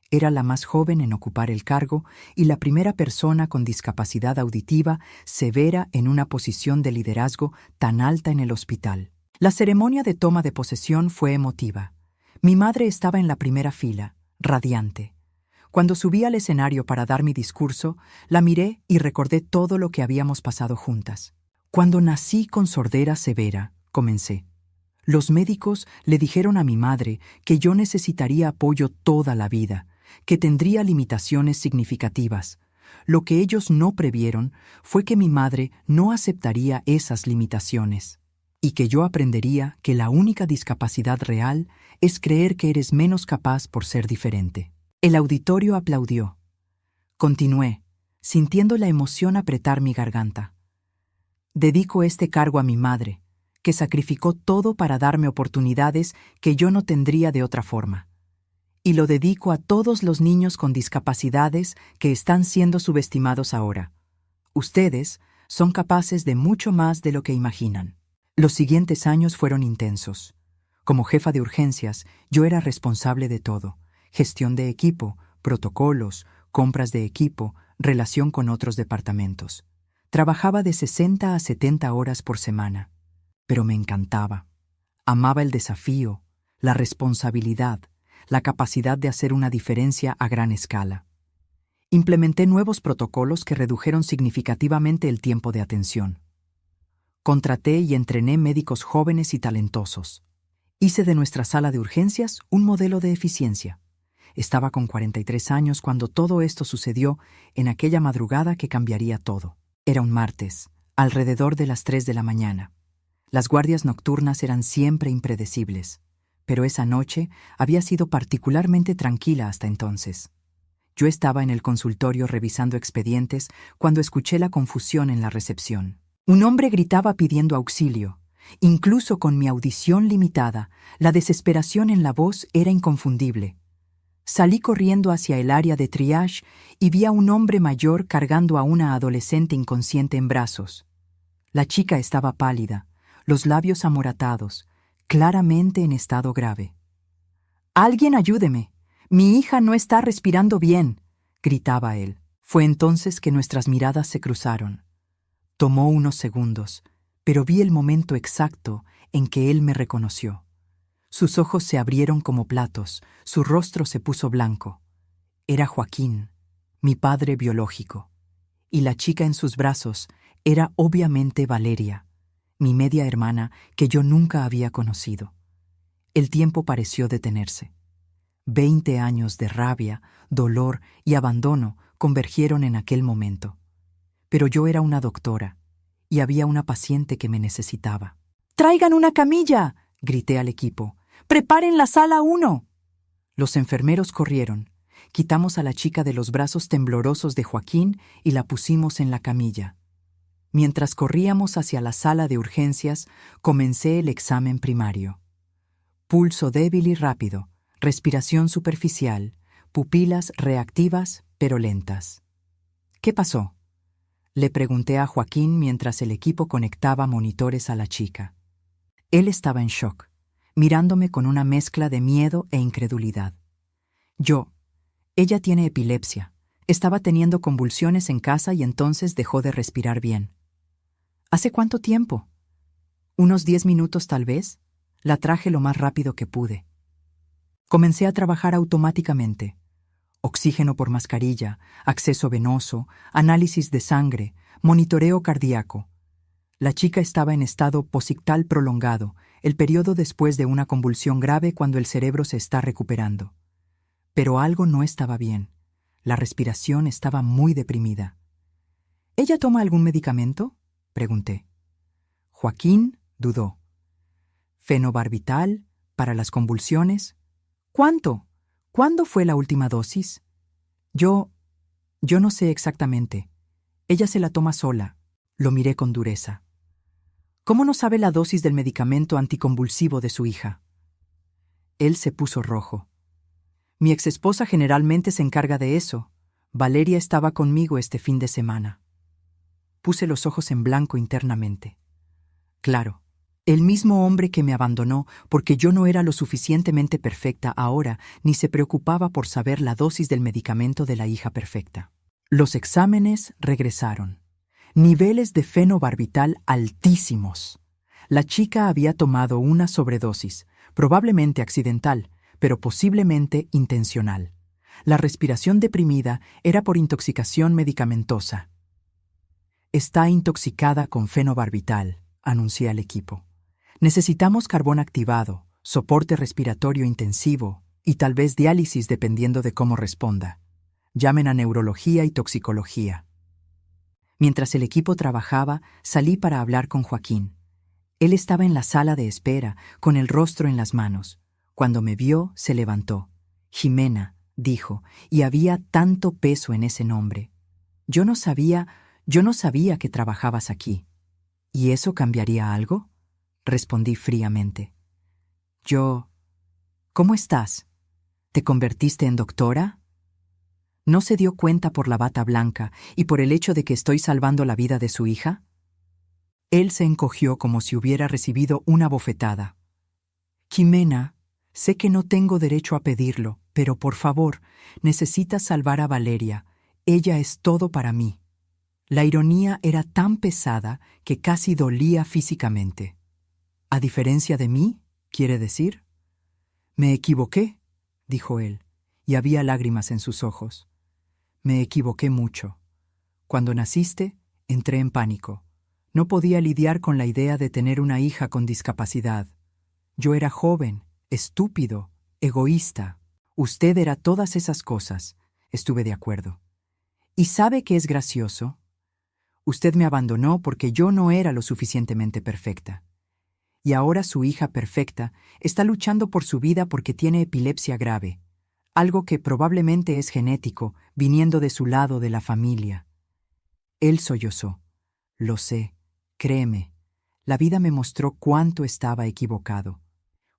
Era la más joven en ocupar el cargo y la primera persona con discapacidad auditiva severa en una posición de liderazgo tan alta en el hospital. La ceremonia de toma de posesión fue emotiva. Mi madre estaba en la primera fila, radiante. Cuando subí al escenario para dar mi discurso, la miré y recordé todo lo que habíamos pasado juntas. «Cuando nací con sordera severa», comencé. «Los médicos le dijeron a mi madre que yo necesitaría apoyo toda la vida, que tendría limitaciones significativas. Lo que ellos no previeron fue que mi madre no aceptaría esas limitaciones y que yo aprendería que la única discapacidad real es creer que eres menos capaz por ser diferente». El auditorio aplaudió. Continué, sintiendo la emoción apretar mi garganta. «Dedico este cargo a mi madre, que sacrificó todo para darme oportunidades que yo no tendría de otra forma. Y lo dedico a todos los niños con discapacidades que están siendo subestimados ahora. Ustedes son capaces de mucho más de lo que imaginan». Los siguientes años fueron intensos. Como jefa de urgencias, yo era responsable de todo: gestión de equipo, protocolos, compras de equipo, relación con otros departamentos. Trabajaba de 60 a 70 horas por semana, pero me encantaba. Amaba el desafío, la responsabilidad, la capacidad de hacer una diferencia a gran escala. Implementé nuevos protocolos que redujeron significativamente el tiempo de atención. Contraté y entrené médicos jóvenes y talentosos. Hice de nuestra sala de urgencias un modelo de eficiencia. Estaba con 43 años cuando todo esto sucedió en aquella madrugada que cambiaría todo. Era un martes, alrededor de las 3 de la mañana. Las guardias nocturnas eran siempre impredecibles, pero esa noche había sido particularmente tranquila hasta entonces. Yo estaba en el consultorio revisando expedientes cuando escuché la confusión en la recepción. Un hombre gritaba pidiendo auxilio. Incluso con mi audición limitada, la desesperación en la voz era inconfundible. Salí corriendo hacia el área de triage y vi a un hombre mayor cargando a una adolescente inconsciente en brazos. La chica estaba pálida, los labios amoratados, claramente en estado grave. «¡Alguien ayúdeme! Mi hija no está respirando bien», gritaba él. Fue entonces que nuestras miradas se cruzaron. Tomó unos segundos, pero vi el momento exacto en que él me reconoció. Sus ojos se abrieron como platos, su rostro se puso blanco. Era Joaquín, mi padre biológico, y la chica en sus brazos era obviamente Valeria, mi media hermana que yo nunca había conocido. El tiempo pareció detenerse. 20 años de rabia, dolor y abandono convergieron en aquel momento. Pero yo era una doctora, y había una paciente que me necesitaba. «¡Traigan una camilla!», grité al equipo. «¡Preparen la sala 1!». Los enfermeros corrieron. Quitamos a la chica de los brazos temblorosos de Joaquín y la pusimos en la camilla. Mientras corríamos hacia la sala de urgencias, comencé el examen primario. Pulso débil y rápido, respiración superficial, pupilas reactivas pero lentas. «¿Qué pasó?», le pregunté a Joaquín mientras el equipo conectaba monitores a la chica. Él estaba en shock, mirándome con una mezcla de miedo e incredulidad. Ella tiene epilepsia. Estaba teniendo convulsiones en casa y entonces dejó de respirar bien. ¿Hace cuánto tiempo? Unos 10 minutos tal vez. La traje lo más rápido que pude. Comencé a trabajar automáticamente. Oxígeno por mascarilla, acceso venoso, análisis de sangre, monitoreo cardíaco. La chica estaba en estado posictal prolongado, el periodo después de una convulsión grave cuando el cerebro se está recuperando. Pero algo no estaba bien. La respiración estaba muy deprimida. ¿Ella toma algún medicamento?, pregunté. Joaquín dudó. ¿Fenobarbital? ¿Para las convulsiones? ¿Cuánto? ¿Cuándo fue la última dosis? Yo no sé exactamente. Ella se la toma sola. Lo miré con dureza. ¿Cómo no sabe la dosis del medicamento anticonvulsivo de su hija? Él se puso rojo. Mi exesposa generalmente se encarga de eso. Valeria estaba conmigo este fin de semana. Puse los ojos en blanco internamente. Claro. El mismo hombre que me abandonó porque yo no era lo suficientemente perfecta ahora ni se preocupaba por saber la dosis del medicamento de la hija perfecta. Los exámenes regresaron. Niveles de fenobarbital altísimos. La chica había tomado una sobredosis, probablemente accidental, pero posiblemente intencional. La respiración deprimida era por intoxicación medicamentosa. Está intoxicada con fenobarbital, anuncié al equipo. Necesitamos carbón activado, soporte respiratorio intensivo y tal vez diálisis dependiendo de cómo responda. Llamen a neurología y toxicología. Mientras el equipo trabajaba, salí para hablar con Joaquín. Él estaba en la sala de espera, con el rostro en las manos. Cuando me vio, se levantó. Jimena, dijo, y había tanto peso en ese nombre. Yo no sabía que trabajabas aquí. ¿Y eso cambiaría algo?, respondí fríamente. ¿Cómo estás? ¿Te convertiste en doctora? ¿No se dio cuenta por la bata blanca y por el hecho de que estoy salvando la vida de su hija? Él se encogió como si hubiera recibido una bofetada. Jimena, sé que no tengo derecho a pedirlo, pero por favor, necesitas salvar a Valeria. Ella es todo para mí. La ironía era tan pesada que casi dolía físicamente. ¿A diferencia de mí? ¿Quiere decir? Me equivoqué, dijo él, y había lágrimas en sus ojos. Me equivoqué mucho. Cuando naciste, entré en pánico. No podía lidiar con la idea de tener una hija con discapacidad. Yo era joven, estúpido, egoísta. Usted era todas esas cosas. Estuve de acuerdo. ¿Y sabe qué es gracioso? Usted me abandonó porque yo no era lo suficientemente perfecta. Y ahora su hija perfecta está luchando por su vida porque tiene epilepsia grave, algo que probablemente es genético, viniendo de su lado de la familia. Él sollozó. Lo sé, créeme. La vida me mostró cuánto estaba equivocado.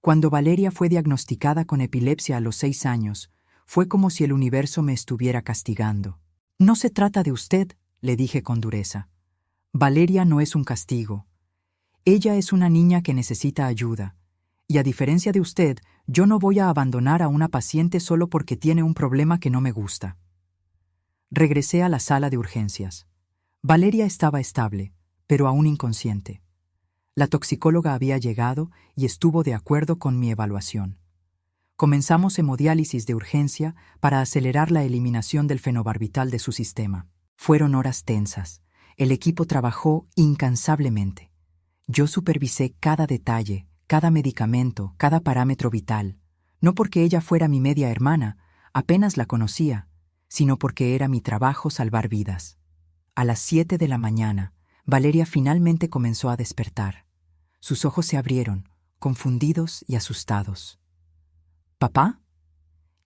Cuando Valeria fue diagnosticada con epilepsia a los 6 años, fue como si el universo me estuviera castigando. No se trata de usted, le dije con dureza. Valeria no es un castigo. Ella es una niña que necesita ayuda. Y a diferencia de usted, yo no voy a abandonar a una paciente solo porque tiene un problema que no me gusta. Regresé a la sala de urgencias. Valeria estaba estable, pero aún inconsciente. La toxicóloga había llegado y estuvo de acuerdo con mi evaluación. Comenzamos hemodiálisis de urgencia para acelerar la eliminación del fenobarbital de su sistema. Fueron horas tensas. El equipo trabajó incansablemente. Yo supervisé cada detalle, cada medicamento, cada parámetro vital, no porque ella fuera mi media hermana, apenas la conocía, sino porque era mi trabajo salvar vidas. A las 7 de la mañana, Valeria finalmente comenzó a despertar. Sus ojos se abrieron, confundidos y asustados. ¿Papá?,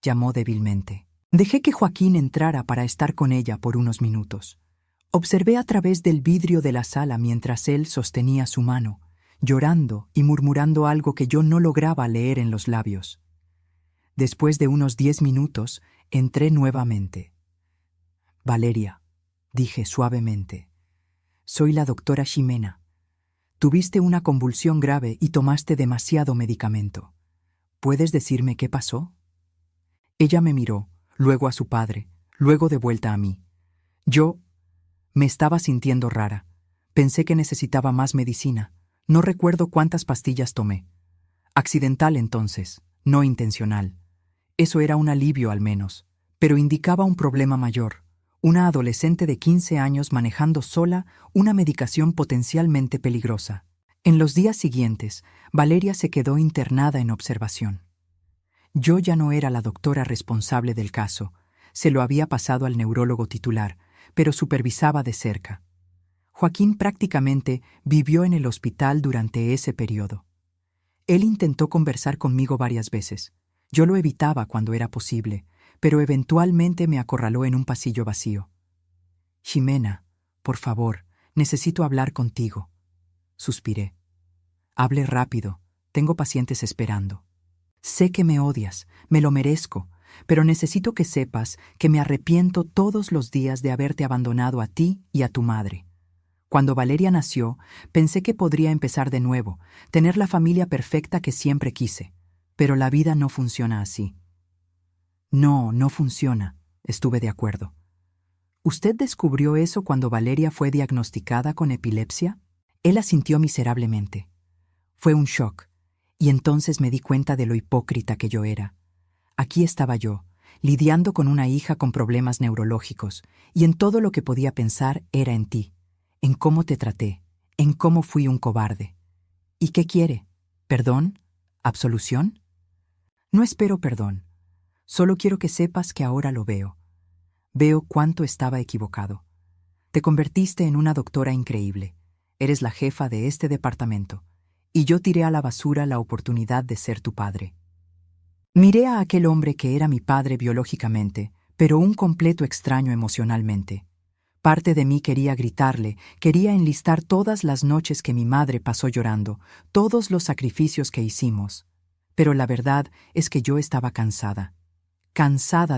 llamó débilmente. Dejé que Joaquín entrara para estar con ella por unos minutos. Observé a través del vidrio de la sala mientras él sostenía su mano, llorando y murmurando algo que yo no lograba leer en los labios. Después de unos 10 minutos, entré nuevamente. Valeria, dije suavemente, soy la doctora Ximena. Tuviste una convulsión grave y tomaste demasiado medicamento. ¿Puedes decirme qué pasó? Ella me miró, luego a su padre, luego de vuelta a mí. Yo me estaba sintiendo rara. Pensé que necesitaba más medicina. No recuerdo cuántas pastillas tomé. Accidental entonces, no intencional. Eso era un alivio al menos, pero indicaba un problema mayor. Una adolescente de 15 años manejando sola una medicación potencialmente peligrosa. En los días siguientes, Valeria se quedó internada en observación. Yo ya no era la doctora responsable del caso. Se lo había pasado al neurólogo titular, pero supervisaba de cerca. Joaquín prácticamente vivió en el hospital durante ese periodo. Él intentó conversar conmigo varias veces. Yo lo evitaba cuando era posible, pero eventualmente me acorraló en un pasillo vacío. Ximena, por favor, necesito hablar contigo. Suspiré. Hable rápido, tengo pacientes esperando. Sé que me odias, me lo merezco, pero necesito que sepas que me arrepiento todos los días de haberte abandonado a ti y a tu madre. Cuando Valeria nació, pensé que podría empezar de nuevo, tener la familia perfecta que siempre quise, pero la vida no funciona así. No, no funciona, estuve de acuerdo. ¿Usted descubrió eso cuando Valeria fue diagnosticada con epilepsia? Él asintió miserablemente. Fue un shock, y entonces me di cuenta de lo hipócrita que yo era. Aquí estaba yo, lidiando con una hija con problemas neurológicos, y en todo lo que podía pensar era en ti, en cómo te traté, en cómo fui un cobarde. ¿Y qué quiere? ¿Perdón? ¿Absolución? No espero perdón. Solo quiero que sepas que ahora lo veo. Veo cuánto estaba equivocado. Te convertiste en una doctora increíble. Eres la jefa de este departamento, y yo tiré a la basura la oportunidad de ser tu padre. Miré a aquel hombre que era mi padre biológicamente, pero un completo extraño emocionalmente. Parte de mí quería gritarle, quería enlistar todas las noches que mi madre pasó llorando, todos los sacrificios que hicimos. Pero la verdad es que yo estaba cansada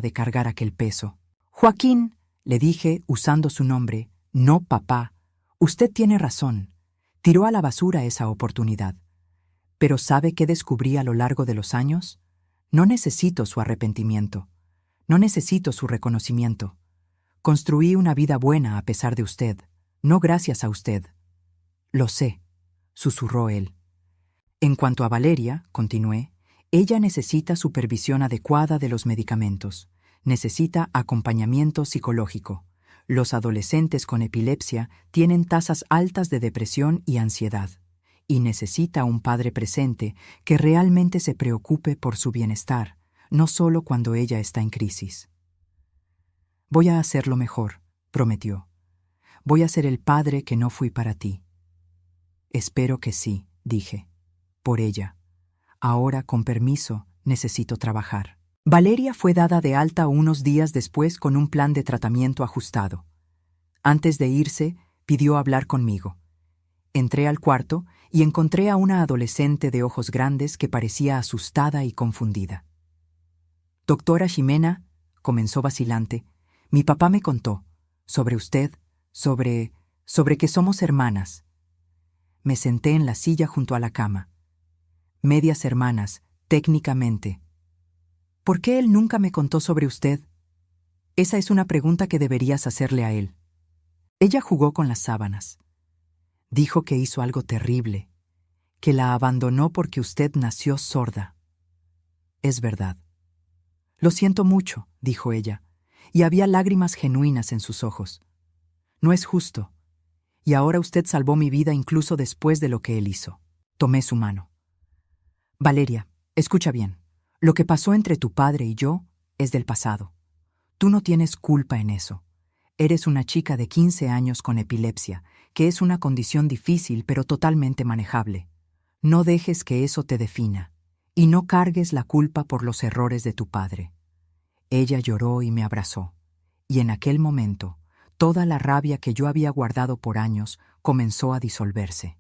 de cargar aquel peso. Joaquín, le dije usando su nombre, no papá, usted tiene razón. Tiró a la basura esa oportunidad. Pero ¿sabe qué descubrí a lo largo de los años? No necesito su arrepentimiento. No necesito su reconocimiento. Construí una vida buena a pesar de usted, no gracias a usted. Lo sé, susurró él. En cuanto a Valeria, continué, ella necesita supervisión adecuada de los medicamentos, necesita acompañamiento psicológico. Los adolescentes con epilepsia tienen tasas altas de depresión y ansiedad, y necesita un padre presente que realmente se preocupe por su bienestar, no solo cuando ella está en crisis. Voy a hacerlo mejor, prometió. Voy a ser el padre que no fui para ti. Espero que sí, dije. Por ella. Ahora, con permiso, necesito trabajar. Valeria fue dada de alta unos días después con un plan de tratamiento ajustado. Antes de irse, pidió hablar conmigo. Entré al cuarto y encontré a una adolescente de ojos grandes que parecía asustada y confundida. Doctora Ximena, comenzó vacilante, mi papá me contó, sobre usted, sobre que somos hermanas. Me senté en la silla junto a la cama. Medias hermanas, técnicamente. ¿Por qué él nunca me contó sobre usted? Esa es una pregunta que deberías hacerle a él. Ella jugó con las sábanas. Dijo que hizo algo terrible, que la abandonó porque usted nació sorda. Es verdad. Lo siento mucho, dijo ella, y había lágrimas genuinas en sus ojos. No es justo. Y ahora usted salvó mi vida incluso después de lo que él hizo. Tomé su mano. Valeria, escucha bien. Lo que pasó entre tu padre y yo es del pasado. Tú no tienes culpa en eso. Eres una chica de 15 años con epilepsia, que es una condición difícil pero totalmente manejable. No dejes que eso te defina, y no cargues la culpa por los errores de tu padre. Ella lloró y me abrazó, y en aquel momento, toda la rabia que yo había guardado por años comenzó a disolverse.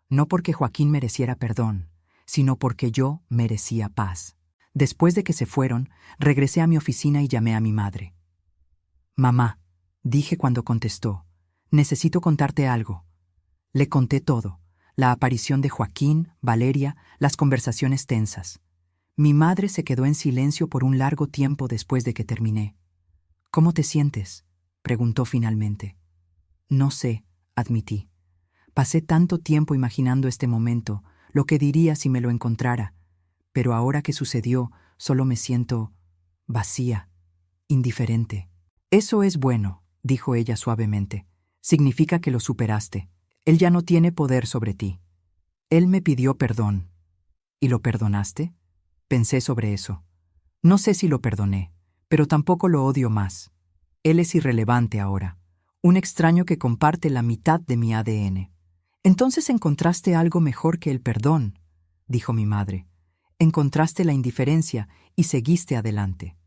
No porque Joaquín mereciera perdón, sino porque yo merecía paz. Después de que se fueron, regresé a mi oficina y llamé a mi madre. Mamá, dije cuando contestó, necesito contarte algo. Le conté todo, la aparición de Joaquín, Valeria, las conversaciones tensas. Mi madre se quedó en silencio por un largo tiempo después de que terminé. ¿Cómo te sientes?, preguntó finalmente. No sé, admití. Pasé tanto tiempo imaginando este momento, lo que diría si me lo encontrara, pero ahora que sucedió, solo me siento vacía, indiferente. Eso es bueno, dijo ella suavemente. Significa que lo superaste. Él ya no tiene poder sobre ti. Él me pidió perdón. ¿Y lo perdonaste? Pensé sobre eso. No sé si lo perdoné, pero tampoco lo odio más. Él es irrelevante ahora, un extraño que comparte la mitad de mi ADN. Entonces encontraste algo mejor que el perdón, dijo mi madre. Encontraste la indiferencia y seguiste adelante.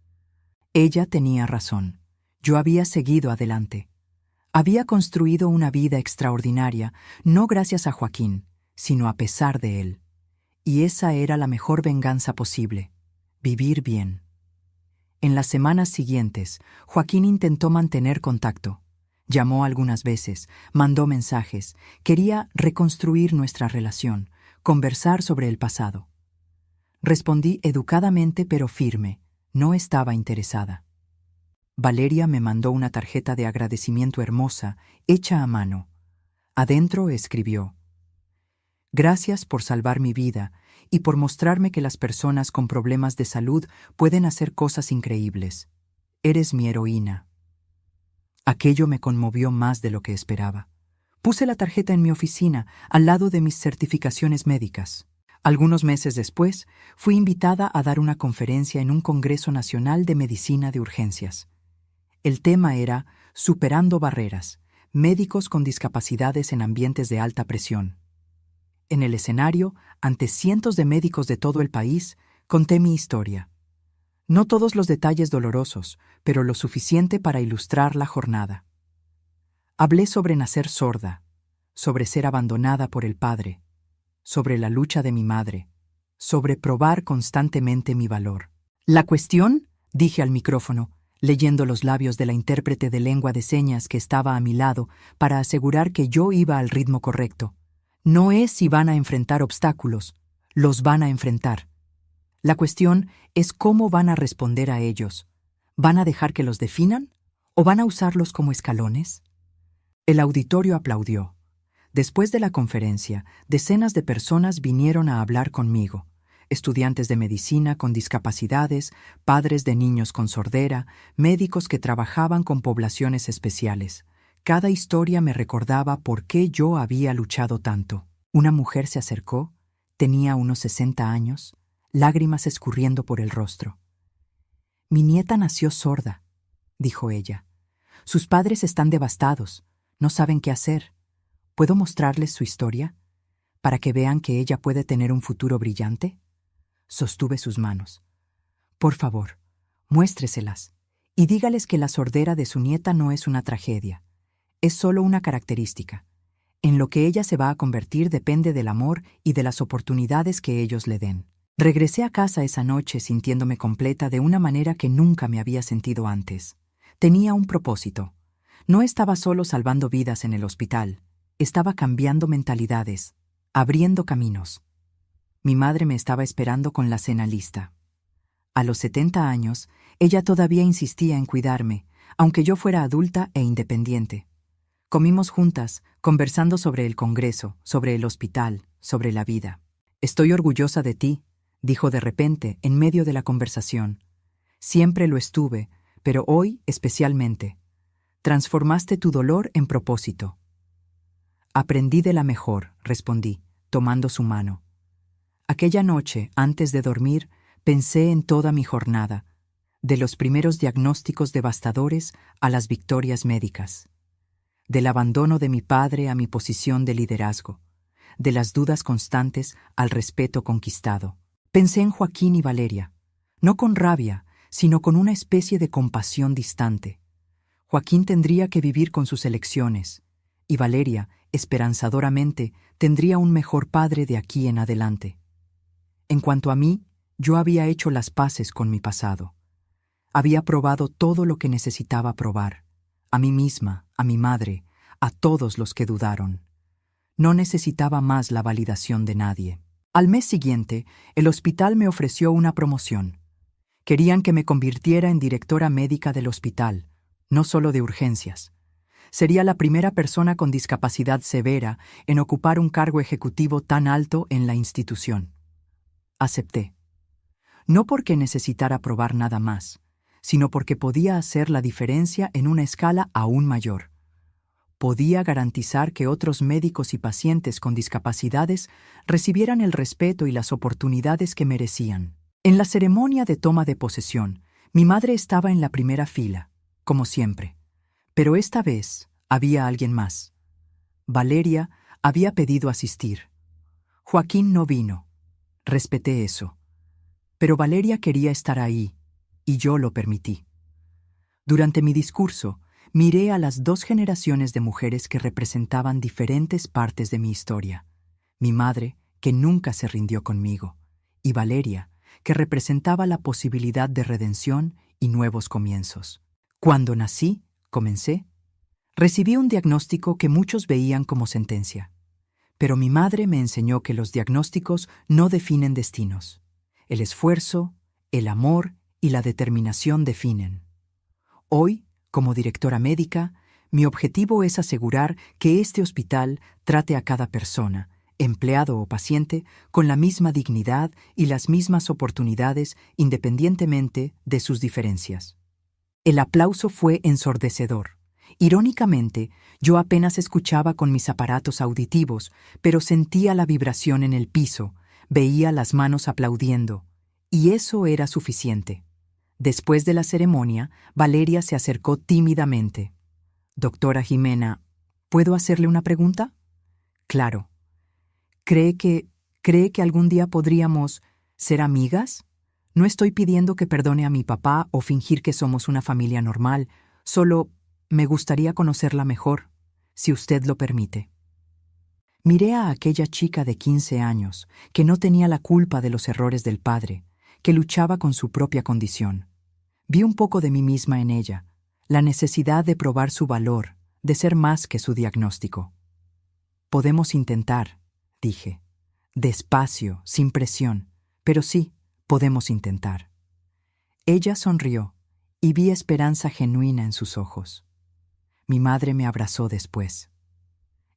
Ella tenía razón. Yo había seguido adelante. Había construido una vida extraordinaria, no gracias a Joaquín, sino a pesar de él. Y esa era la mejor venganza posible, vivir bien. En las semanas siguientes, Joaquín intentó mantener contacto. Llamó algunas veces, mandó mensajes, quería reconstruir nuestra relación, conversar sobre el pasado. Respondí educadamente pero firme, no estaba interesada. Valeria me mandó una tarjeta de agradecimiento hermosa, hecha a mano. Adentro escribió: Gracias por salvar mi vida y por mostrarme que las personas con problemas de salud pueden hacer cosas increíbles. Eres mi heroína. Aquello me conmovió más de lo que esperaba. Puse la tarjeta en mi oficina, al lado de mis certificaciones médicas. Algunos meses después, fui invitada a dar una conferencia en un Congreso Nacional de Medicina de Urgencias. El tema era Superando barreras, médicos con discapacidades en ambientes de alta presión. En el escenario, ante cientos de médicos de todo el país, conté mi historia. No todos los detalles dolorosos, pero lo suficiente para ilustrar la jornada. Hablé sobre nacer sorda, sobre ser abandonada por el padre, sobre la lucha de mi madre, sobre probar constantemente mi valor. La cuestión, dije al micrófono, leyendo los labios de la intérprete de lengua de señas que estaba a mi lado para asegurar que yo iba al ritmo correcto, no es si van a enfrentar obstáculos, los van a enfrentar. La cuestión es cómo van a responder a ellos. ¿Van a dejar que los definan o van a usarlos como escalones? El auditorio aplaudió. Después de la conferencia, decenas de personas vinieron a hablar conmigo. Estudiantes de medicina con discapacidades, padres de niños con sordera, médicos que trabajaban con poblaciones especiales. Cada historia me recordaba por qué yo había luchado tanto. Una mujer se acercó, tenía unos 60 años, lágrimas escurriendo por el rostro. «Mi nieta nació sorda», dijo ella. «Sus padres están devastados, no saben qué hacer. ¿Puedo mostrarles su historia? ¿Para que vean que ella puede tener un futuro brillante?» Sostuve sus manos. «Por favor, muéstreselas y dígales que la sordera de su nieta no es una tragedia. Es solo una característica. En lo que ella se va a convertir depende del amor y de las oportunidades que ellos le den». Regresé a casa esa noche sintiéndome completa de una manera que nunca me había sentido antes. Tenía un propósito. No estaba solo salvando vidas en el hospital, estaba cambiando mentalidades, abriendo caminos. Mi madre me estaba esperando con la cena lista. A los 70 años, ella todavía insistía en cuidarme, aunque yo fuera adulta e independiente. Comimos juntas, conversando sobre el Congreso, sobre el hospital, sobre la vida. «Estoy orgullosa de ti», dijo de repente, en medio de la conversación. «Siempre lo estuve, pero hoy especialmente. Transformaste tu dolor en propósito». «Aprendí de la mejor», respondí, tomando su mano. Aquella noche, antes de dormir, pensé en toda mi jornada, de los primeros diagnósticos devastadores a las victorias médicas, del abandono de mi padre a mi posición de liderazgo, de las dudas constantes al respeto conquistado. Pensé en Joaquín y Valeria, no con rabia, sino con una especie de compasión distante. Joaquín tendría que vivir con sus elecciones, y Valeria, esperanzadoramente, tendría un mejor padre de aquí en adelante. En cuanto a mí, yo había hecho las paces con mi pasado. Había probado todo lo que necesitaba probar, a mí misma, a mi madre, a todos los que dudaron. No necesitaba más la validación de nadie. Al mes siguiente, el hospital me ofreció una promoción. Querían que me convirtiera en directora médica del hospital, no solo de urgencias. Sería la primera persona con discapacidad severa en ocupar un cargo ejecutivo tan alto en la institución. Acepté. No porque necesitara probar nada más, sino porque podía hacer la diferencia en una escala aún mayor. Podía garantizar que otros médicos y pacientes con discapacidades recibieran el respeto y las oportunidades que merecían. En la ceremonia de toma de posesión, mi madre estaba en la primera fila, como siempre. Pero esta vez había alguien más. Valeria había pedido asistir. Joaquín no vino. Respeté eso. Pero Valeria quería estar ahí, y yo lo permití. Durante mi discurso, miré a las dos generaciones de mujeres que representaban diferentes partes de mi historia. Mi madre, que nunca se rindió conmigo, y Valeria, que representaba la posibilidad de redención y nuevos comienzos. Cuando nací, comencé, recibí un diagnóstico que muchos veían como sentencia. Pero mi madre me enseñó que los diagnósticos no definen destinos. El esfuerzo, el amor y la determinación definen. Hoy, como directora médica, mi objetivo es asegurar que este hospital trate a cada persona, empleado o paciente, con la misma dignidad y las mismas oportunidades independientemente de sus diferencias. El aplauso fue ensordecedor. Irónicamente, yo apenas escuchaba con mis aparatos auditivos, pero sentía la vibración en el piso, veía las manos aplaudiendo, y eso era suficiente. Después de la ceremonia, Valeria se acercó tímidamente. «Doctora Jimena, ¿puedo hacerle una pregunta?» «Claro. ¿Cree que algún día podríamos ser amigas? No estoy pidiendo que perdone a mi papá o fingir que somos una familia normal, solo me gustaría conocerla mejor, si usted lo permite». Miré a aquella chica de 15 años, que no tenía la culpa de los errores del padre, que luchaba con su propia condición. Vi un poco de mí misma en ella, la necesidad de probar su valor, de ser más que su diagnóstico. «Podemos intentar», dije, despacio, sin presión, pero sí, podemos intentar. Ella sonrió y vi esperanza genuina en sus ojos. Mi madre me abrazó después.